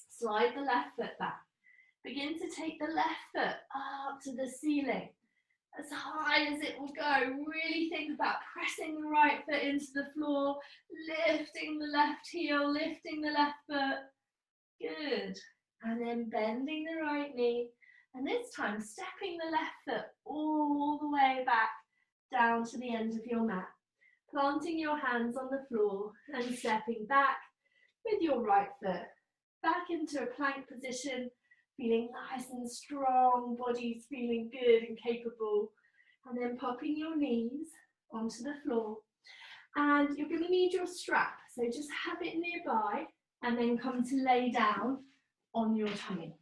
Slide the left foot back. Begin to take the left foot up to the ceiling, as high as it will go. Really think about pressing the right foot into the floor, lifting the left heel, lifting the left foot. Good. And then bending the right knee. And this time, stepping the left foot all the way back down to the end of your mat. Planting your hands on the floor and stepping back with your right foot back into a plank position, feeling nice and strong, body's feeling good and capable. And then popping your knees onto the floor. And you're going to need your strap, so just have it nearby and then come to lay down on your tummy.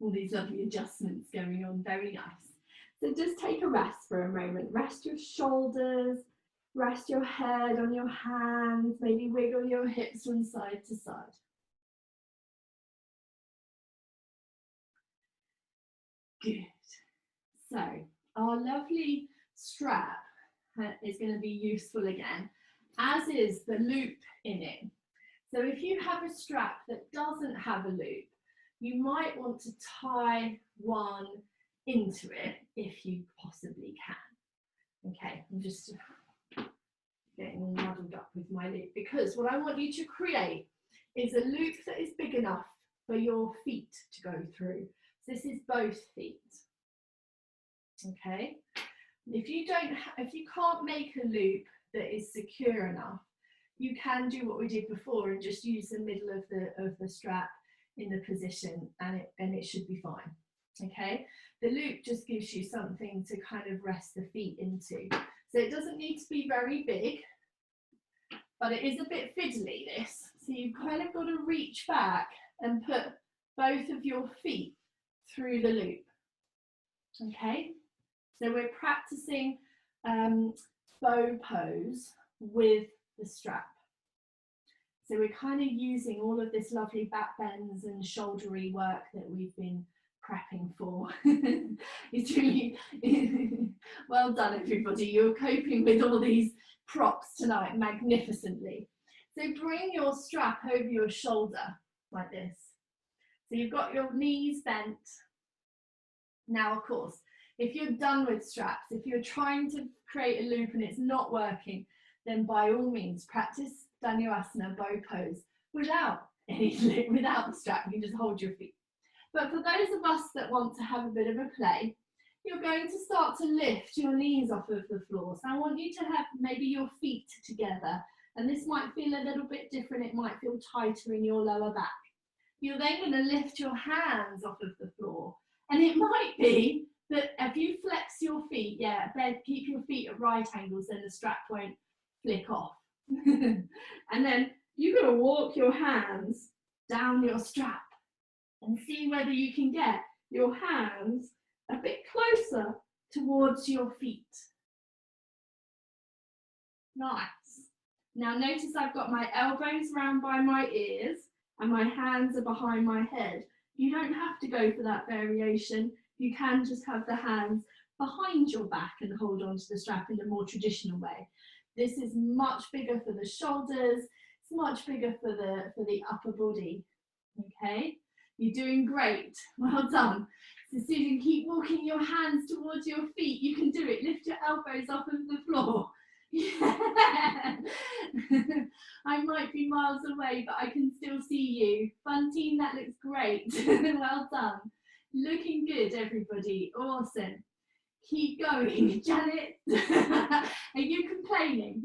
All these lovely adjustments going on, very nice. So just take a rest for a moment. Rest your shoulders, rest your head on your hands, maybe wiggle your hips from side to side. Good. So our lovely strap is going to be useful again, as is the loop in it. So if you have a strap that doesn't have a loop, you might want to tie one into it if you possibly can. Okay, I'm just getting all muddled up with my loop, because what I want you to create is a loop that is big enough for your feet to go through. So this is both feet. Okay, if you can't make a loop that is secure enough, you can do what we did before and just use the middle of the strap in the position, and it should be fine. Okay, the loop just gives you something to kind of rest the feet into. So it doesn't need to be very big, but it is a bit fiddly, this. So you've kind of got to reach back and put both of your feet through the loop. Okay, so we're practicing bow pose with the strap. So we're kind of using all of this lovely back bends and shouldery work that we've been prepping for. It's really well done, everybody. You're coping with all these props tonight magnificently. So bring your strap over your shoulder like this. So you've got your knees bent. Now, of course, if you're done with straps, if you're trying to create a loop and it's not working, then by all means practice Dhanurasana bow pose without the strap. You can just hold your feet. But for those of us that want to have a bit of a play, you're going to start to lift your knees off of the floor. So I want you to have maybe your feet together, and this might feel a little bit different. It might feel tighter in your lower back. You're then going to lift your hands off of the floor, and it might be that if you flex your feet, keep your feet at right angles, then the strap won't flick off. And then you're going to walk your hands down your strap and see whether you can get your hands a bit closer towards your feet. Nice. Now notice I've got my elbows round by my ears and my hands are behind my head. You don't have to go for that variation. You can just have the hands behind your back and hold on to the strap in a more traditional way. This is much bigger for the shoulders. It's much bigger for the upper body. Okay, you're doing great. Well done. So Susan, keep walking your hands towards your feet. You can do it. Lift your elbows off of the floor. Yeah. I might be miles away, but I can still see you. Fun team, that looks great. Well done. Looking good, everybody. Awesome. Keep going. Janet, are you complaining?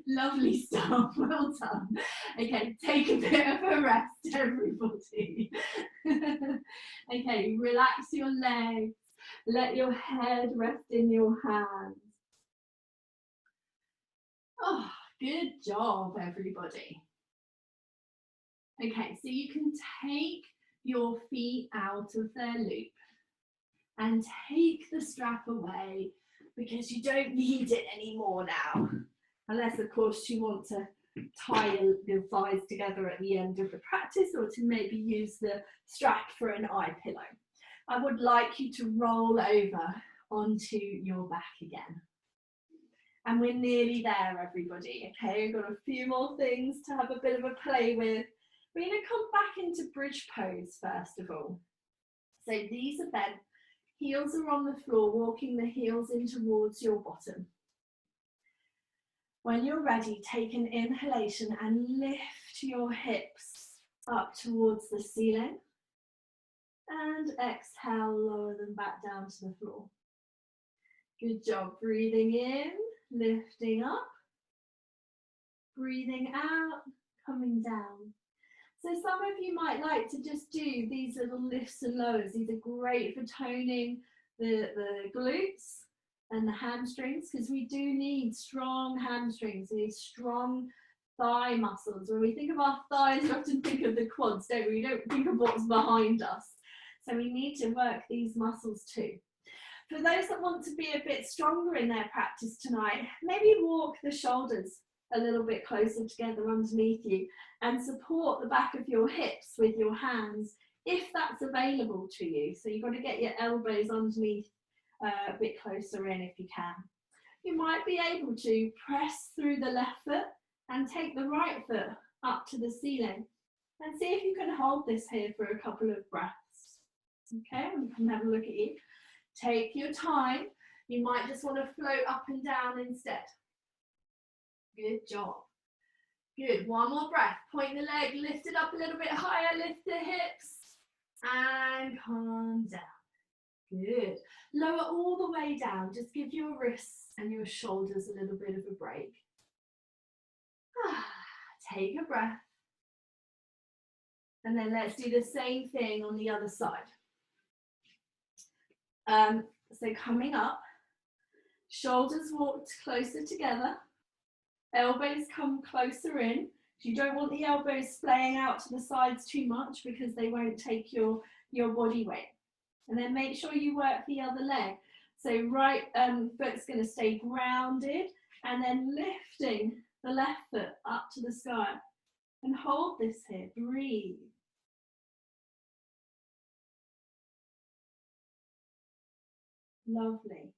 Lovely stuff. Well done. Okay, take a bit of a rest, everybody. Okay, relax your legs. Let your head rest in your hands. Oh, good job, everybody. Okay, so you can take your feet out of their loop and take the strap away because you don't need it anymore now. Unless, of course, you want to tie your thighs together at the end of the practice, or to maybe use the strap for an eye pillow. I would like you to roll over onto your back again. And we're nearly there, everybody. Okay, we've got a few more things to have a bit of a play with. We're going to come back into bridge pose first of all. So these are bent, heels are on the floor, walking the heels in towards your bottom. When you're ready, take an inhalation and lift your hips up towards the ceiling. And exhale, lower them back down to the floor. Good job. Breathing in, lifting up. Breathing out, coming down. So some of you might like to just do these little lifts and lowers. These are great for toning the glutes and the hamstrings, because we do need strong hamstrings, these strong thigh muscles. When we think of our thighs, we often think of the quads, don't we? We don't think of what's behind us. So we need to work these muscles too. For those that want to be a bit stronger in their practice tonight, maybe walk the shoulders a little bit closer together underneath you and support the back of your hips with your hands if that's available to you. So you've got to get your elbows underneath a bit closer in if you can. You might be able to press through the left foot and take the right foot up to the ceiling and see if you can hold this here for a couple of breaths. Okay, we can have a look at you. Take your time. You might just want to float up and down instead. Good job. Good. One more breath. Point the leg, lift it up a little bit higher, lift the hips, and calm down. Good. Lower all the way down. Just give your wrists and your shoulders a little bit of a break. Take a breath. And then let's do the same thing on the other side. So coming up, shoulders walked closer together. Elbows come closer in. You don't want the elbows splaying out to the sides too much because they won't take your body weight. And then make sure you work the other leg. So right foot's going to stay grounded, and then lifting the left foot up to the sky. And hold this here, breathe. Lovely.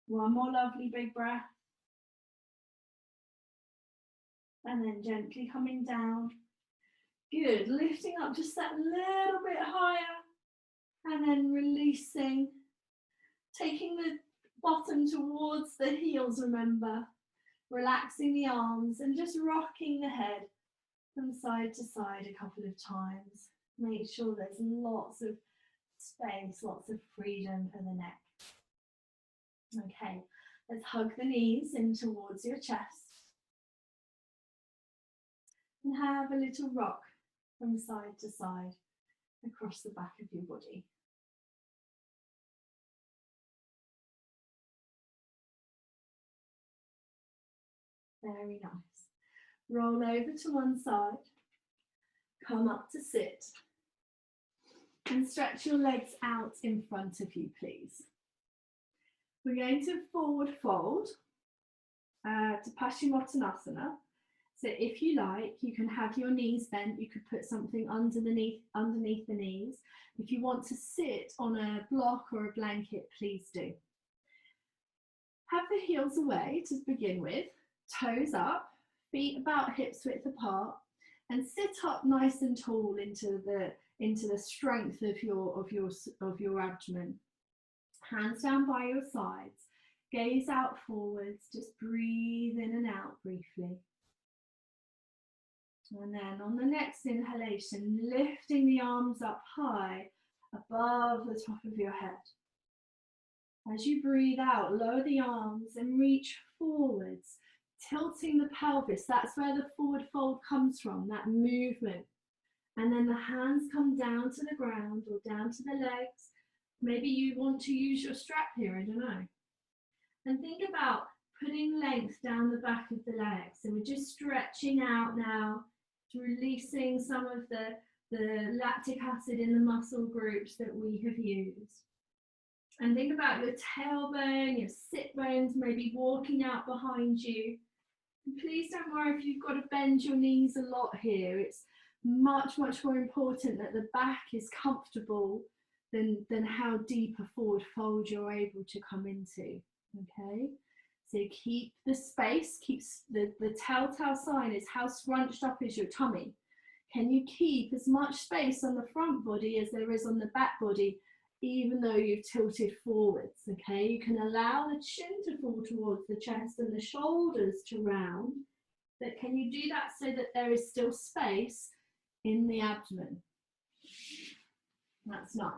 One more lovely big breath. And then gently coming down. Good, lifting up just that little bit higher. And then releasing. Taking the bottom towards the heels, remember. Relaxing the arms and just rocking the head from side to side a couple of times. Make sure there's lots of space, lots of freedom for the neck. Okay, let's hug the knees in towards your chest. And have a little rock from side to side across the back of your body. Very nice. Roll over to one side. Come up to sit. And stretch your legs out in front of you, please. We're going to forward fold to Paschimottanasana. So if you like, you can have your knees bent. You could put something underneath the knees. If you want to sit on a block or a blanket, please do. Have the heels away to begin with, toes up, feet about hips width apart, and sit up nice and tall into the strength of your abdomen. Hands down by your sides, gaze out forwards, just breathe in and out briefly. And then on the next inhalation, lifting the arms up high above the top of your head. As you breathe out, lower the arms and reach forwards, tilting the pelvis. That's where the forward fold comes from, that movement. And then the hands come down to the ground or down to the legs. Maybe you want to use your strap here, I don't know. And think about putting length down the back of the legs. So we're just stretching out now, releasing some of the lactic acid in the muscle groups that we have used. And think about your tailbone, your sit hip bones, maybe walking out behind you. And please don't worry if you've got to bend your knees a lot here. It's much, much more important that the back is comfortable than how deep a forward fold you're able to come into, okay? So keep the space, the telltale sign is how scrunched up is your tummy. Can you keep as much space on the front body as there is on the back body, even though you've tilted forwards, okay? You can allow the chin to fall towards the chest and the shoulders to round, but can you do that so that there is still space in the abdomen? That's nice.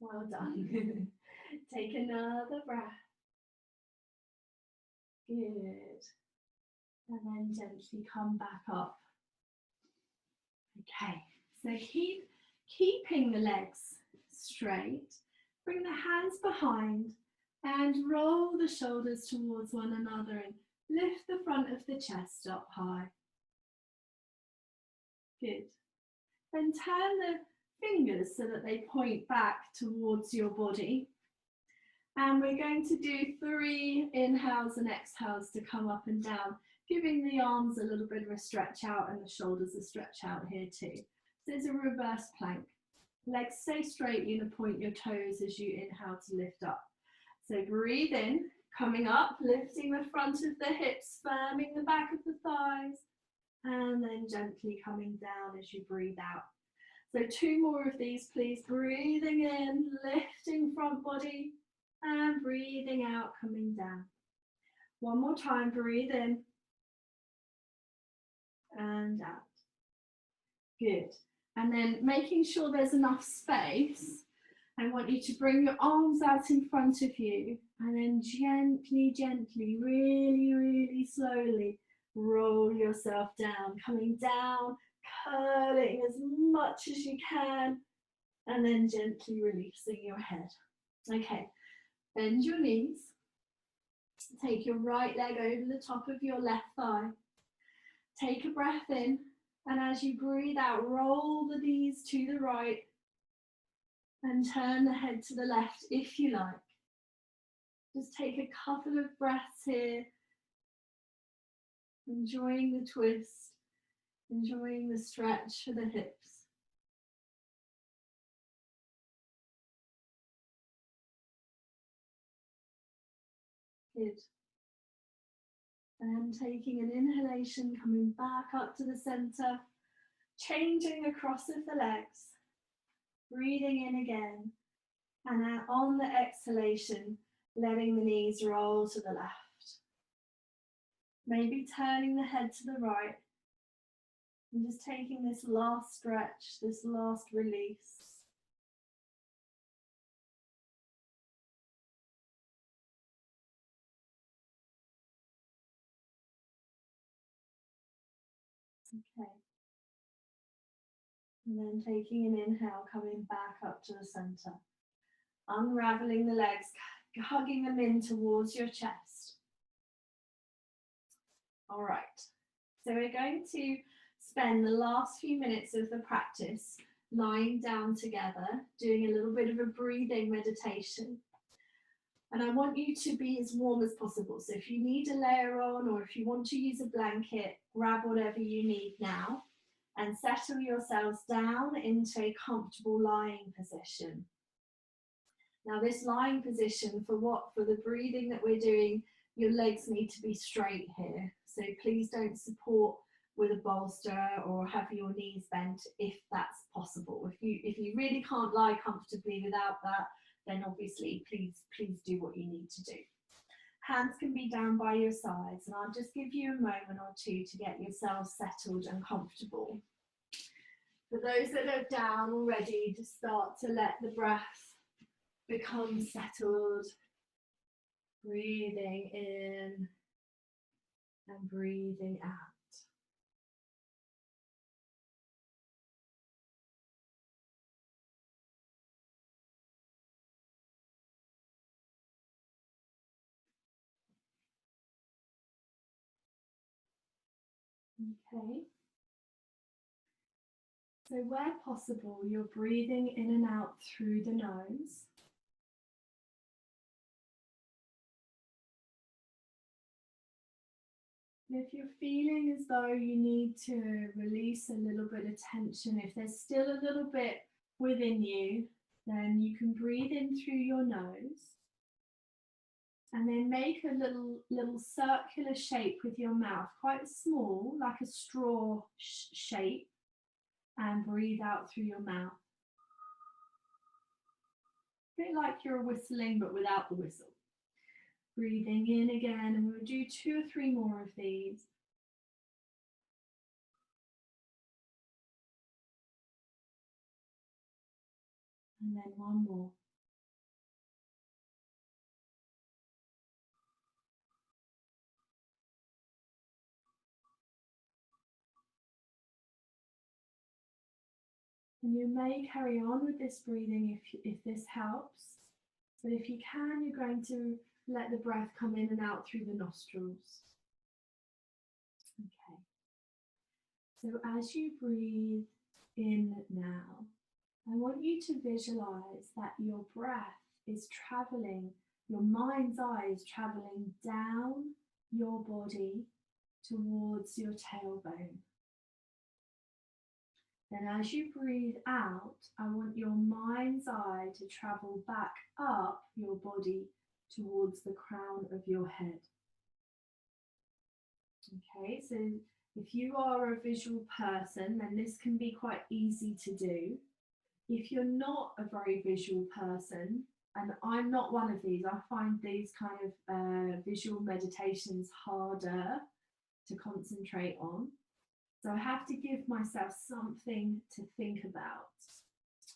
Well done. Take another breath. Good. And then gently come back up. Okay, so keeping the legs straight. Bring the hands behind and roll the shoulders towards one another and lift the front of the chest up high. Good. Then turn the fingers so that they point back towards your body. And we're going to do 3 inhales and exhales to come up and down, giving the arms a little bit of a stretch out and the shoulders a stretch out here too. So it's a reverse plank. Legs stay straight, you're going to point your toes as you inhale to lift up. So breathe in, coming up, lifting the front of the hips, firming the back of the thighs, and then gently coming down as you breathe out. So 2 more of these, please. Breathing in, lifting front body, and breathing out, coming down. One more time, breathe in and out. Good. And then making sure there's enough space, I want you to bring your arms out in front of you and then gently, gently, really, really slowly roll yourself down, coming down, curling as much as you can, and then gently releasing your head. Okay, bend your knees. Take your right leg over the top of your left thigh. Take a breath in, and as you breathe out, roll the knees to the right and turn the head to the left if you like. Just take a couple of breaths here, enjoying the twist, enjoying the stretch for the hips. Good. And taking an inhalation, coming back up to the center, changing the cross of the legs, breathing in again, and on the exhalation, letting the knees roll to the left. Maybe turning the head to the right, and just taking this last stretch, this last release. Okay. And then taking an inhale, coming back up to the center. Unraveling the legs, hugging them in towards your chest. All right. So we're going to spend the last few minutes of the practice lying down together, doing a little bit of a breathing meditation. And I want you to be as warm as possible. So if you need a layer on, or if you want to use a blanket, grab whatever you need now and settle yourselves down into a comfortable lying position. Now this lying position, for the breathing that we're doing, your legs need to be straight here. So please don't support with a bolster or have your knees bent if that's possible. If you really can't lie comfortably without that, then obviously please do what you need to do. Hands can be down by your sides, and I'll just give you a moment or two to get yourselves settled and comfortable. For those that are down already, just start to let the breath become settled. Breathing in and breathing out. Okay. So where possible, you're breathing in and out through the nose. If you're feeling as though you need to release a little bit of tension, if there's still a little bit within you, then you can breathe in through your nose and then make a little circular shape with your mouth, quite small, like a straw shape, and breathe out through your mouth. A bit like you're whistling, but without the whistle. Breathing in again, and we'll do 2 or 3 more of these. And then 1 more. And you may carry on with this breathing if this helps. But if you can, you're going to let the breath come in and out through the nostrils. Okay. So as you breathe in now, I want you to visualize that your breath is traveling, your mind's eye is traveling down your body towards your tailbone. Then as you breathe out, I want your mind's eye to travel back up your body towards the crown of your head. Okay, so if you are a visual person, then this can be quite easy to do. If you're not a very visual person, and I'm not one of these, I find these kind of visual meditations harder to concentrate on. So I have to give myself something to think about,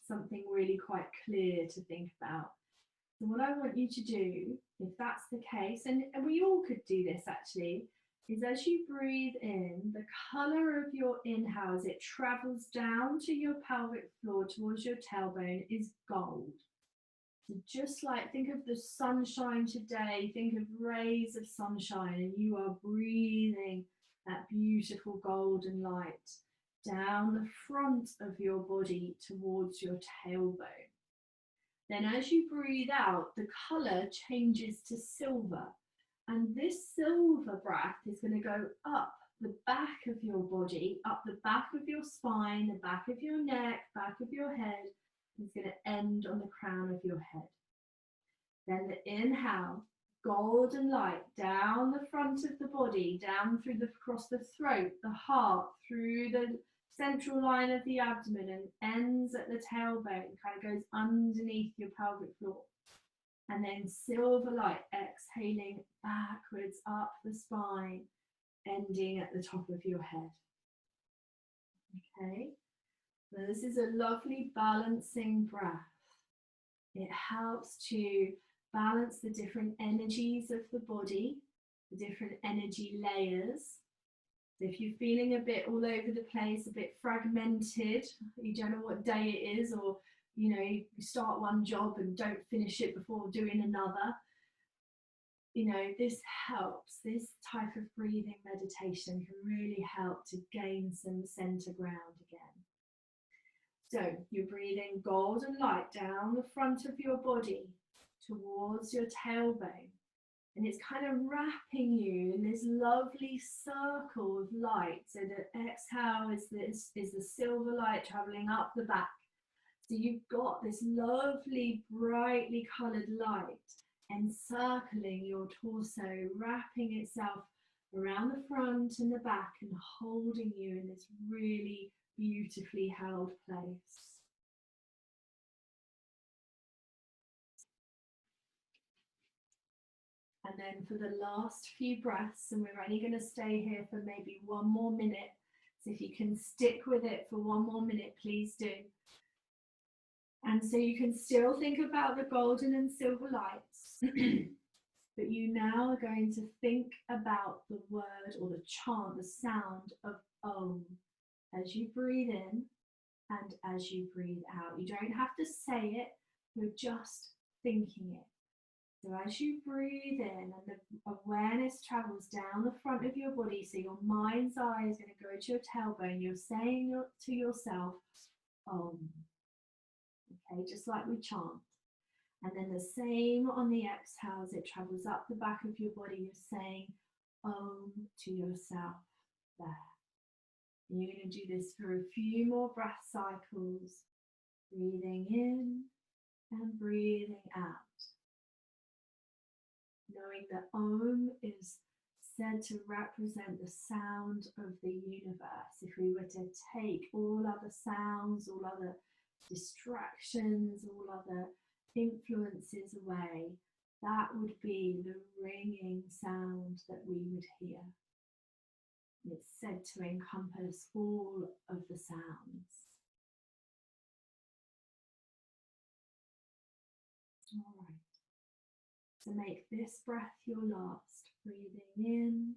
something really quite clear to think about. So what I want you to do, if that's the case, and we all could do this actually, is as you breathe in, the colour of your inhale as it travels down to your pelvic floor towards your tailbone is gold. So just like, think of the sunshine today, think of rays of sunshine, and you are breathing that beautiful golden light down the front of your body towards your tailbone. Then as you breathe out, the colour changes to silver. And this silver breath is going to go up the back of your body, up the back of your spine, the back of your neck, back of your head. It's going to end on the crown of your head. Then the inhale, golden light down the front of the body, down through across the throat, the heart, through the central line of the abdomen, and ends at the tailbone, kind of goes underneath your pelvic floor. And then silver light exhaling backwards up the spine, ending at the top of your head. Okay, so this is a lovely balancing breath. It helps to balance the different energies of the body, the different energy layers. So if you're feeling a bit all over the place, a bit fragmented, you don't know what day it is, or you know, you start one job and don't finish it before doing another. You know, this helps. This type of breathing meditation can really help to gain some center ground again. So you're breathing golden light down the front of your body towards your tailbone. And it's kind of wrapping you in this lovely circle of light. So the exhale is the silver light traveling up the back. So you've got this lovely, brightly coloured light encircling your torso, wrapping itself around the front and the back and holding you in this really beautifully held place. And then for the last few breaths, and we're only going to stay here for maybe 1 more minute. So if you can stick with it for 1 more minute, please do. And so you can still think about the golden and silver lights, but you now are going to think about the word or the chant, the sound of Om, as you breathe in and as you breathe out. You don't have to say it, you're just thinking it. So as you breathe in and the awareness travels down the front of your body, so your mind's eye is going to go to your tailbone, you're saying to yourself, Om. Okay, just like we chant. And then the same on the exhale as it travels up the back of your body, you're saying to yourself there. You're going to do this for a few more breath cycles, breathing in and breathing out. Knowing that is said to represent the sound of the universe. If we were to take all other sounds, all other distractions, all other influences away, that would be the ringing sound that we would hear. It's said to encompass all of the sounds. All right. So make this breath your last, breathing in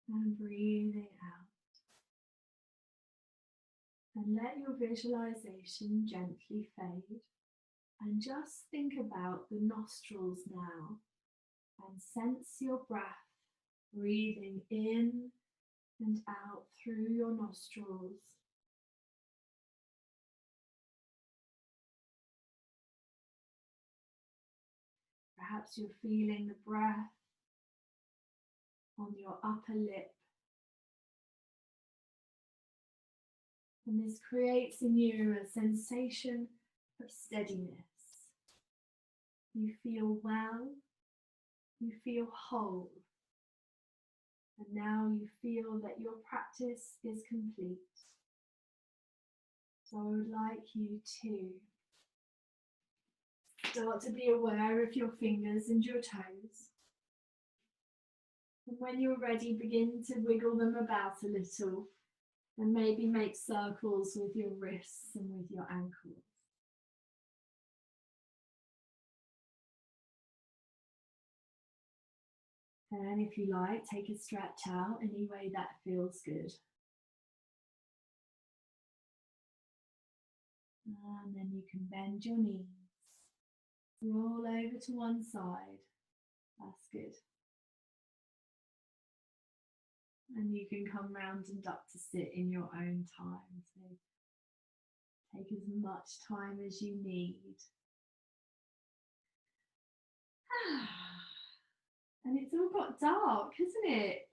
and breathing out. And let your visualization gently fade. And just think about the nostrils now and sense your breath breathing in and out through your nostrils. Perhaps you're feeling the breath on your upper lip. And this creates in you a sensation of steadiness. You feel well, you feel whole. And now you feel that your practice is complete. So I would like you to start to be aware of your fingers and your toes. And when you're ready, begin to wiggle them about a little and maybe make circles with your wrists and with your ankles. And if you like, take a stretch out any way that feels good. And then you can bend your knees. Roll over to one side. That's good. And you can come round and up to sit in your own time. So take as much time as you need. And it's all got dark, isn't it?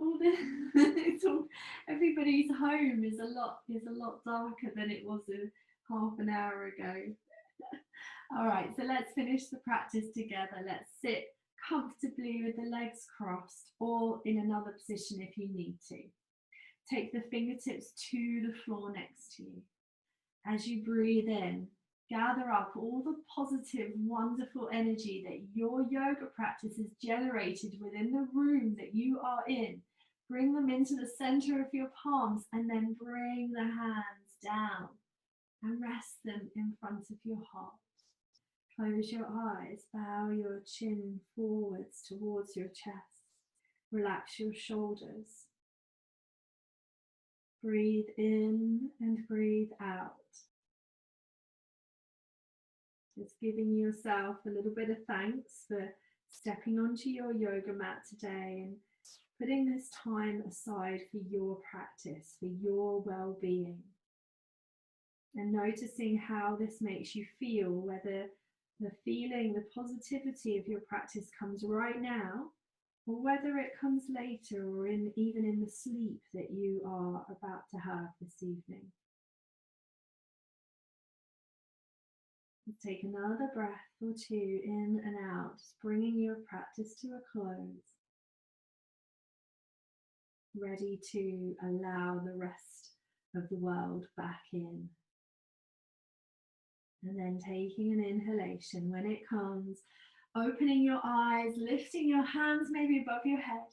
Everybody's home is a lot darker than it was half an hour ago. All right, so let's finish the practice together. Let's sit comfortably with the legs crossed or in another position if you need to. Take the fingertips to the floor next to you. As you breathe in, gather up all the positive, wonderful energy that your yoga practice has generated within the room that you are in. Bring them into the center of your palms and then bring the hands down and rest them in front of your heart. Close your eyes, bow your chin forwards towards your chest. Relax your shoulders. Breathe in and breathe out. Just giving yourself a little bit of thanks for stepping onto your yoga mat today and putting this time aside for your practice, for your well-being. And noticing how this makes you feel, whether the feeling, the positivity of your practice comes right now, or whether it comes later or even in the sleep that you are about to have this evening. Take another breath or two in and out, just bringing your practice to a close. Ready to allow the rest of the world back in. And then taking an inhalation when it comes, opening your eyes, lifting your hands maybe above your head.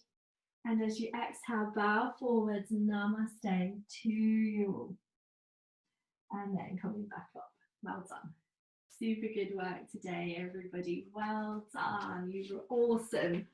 And as you exhale, bow forwards, namaste to you all. And then coming back up. Well done. Super good work today, everybody. Well done. You were awesome.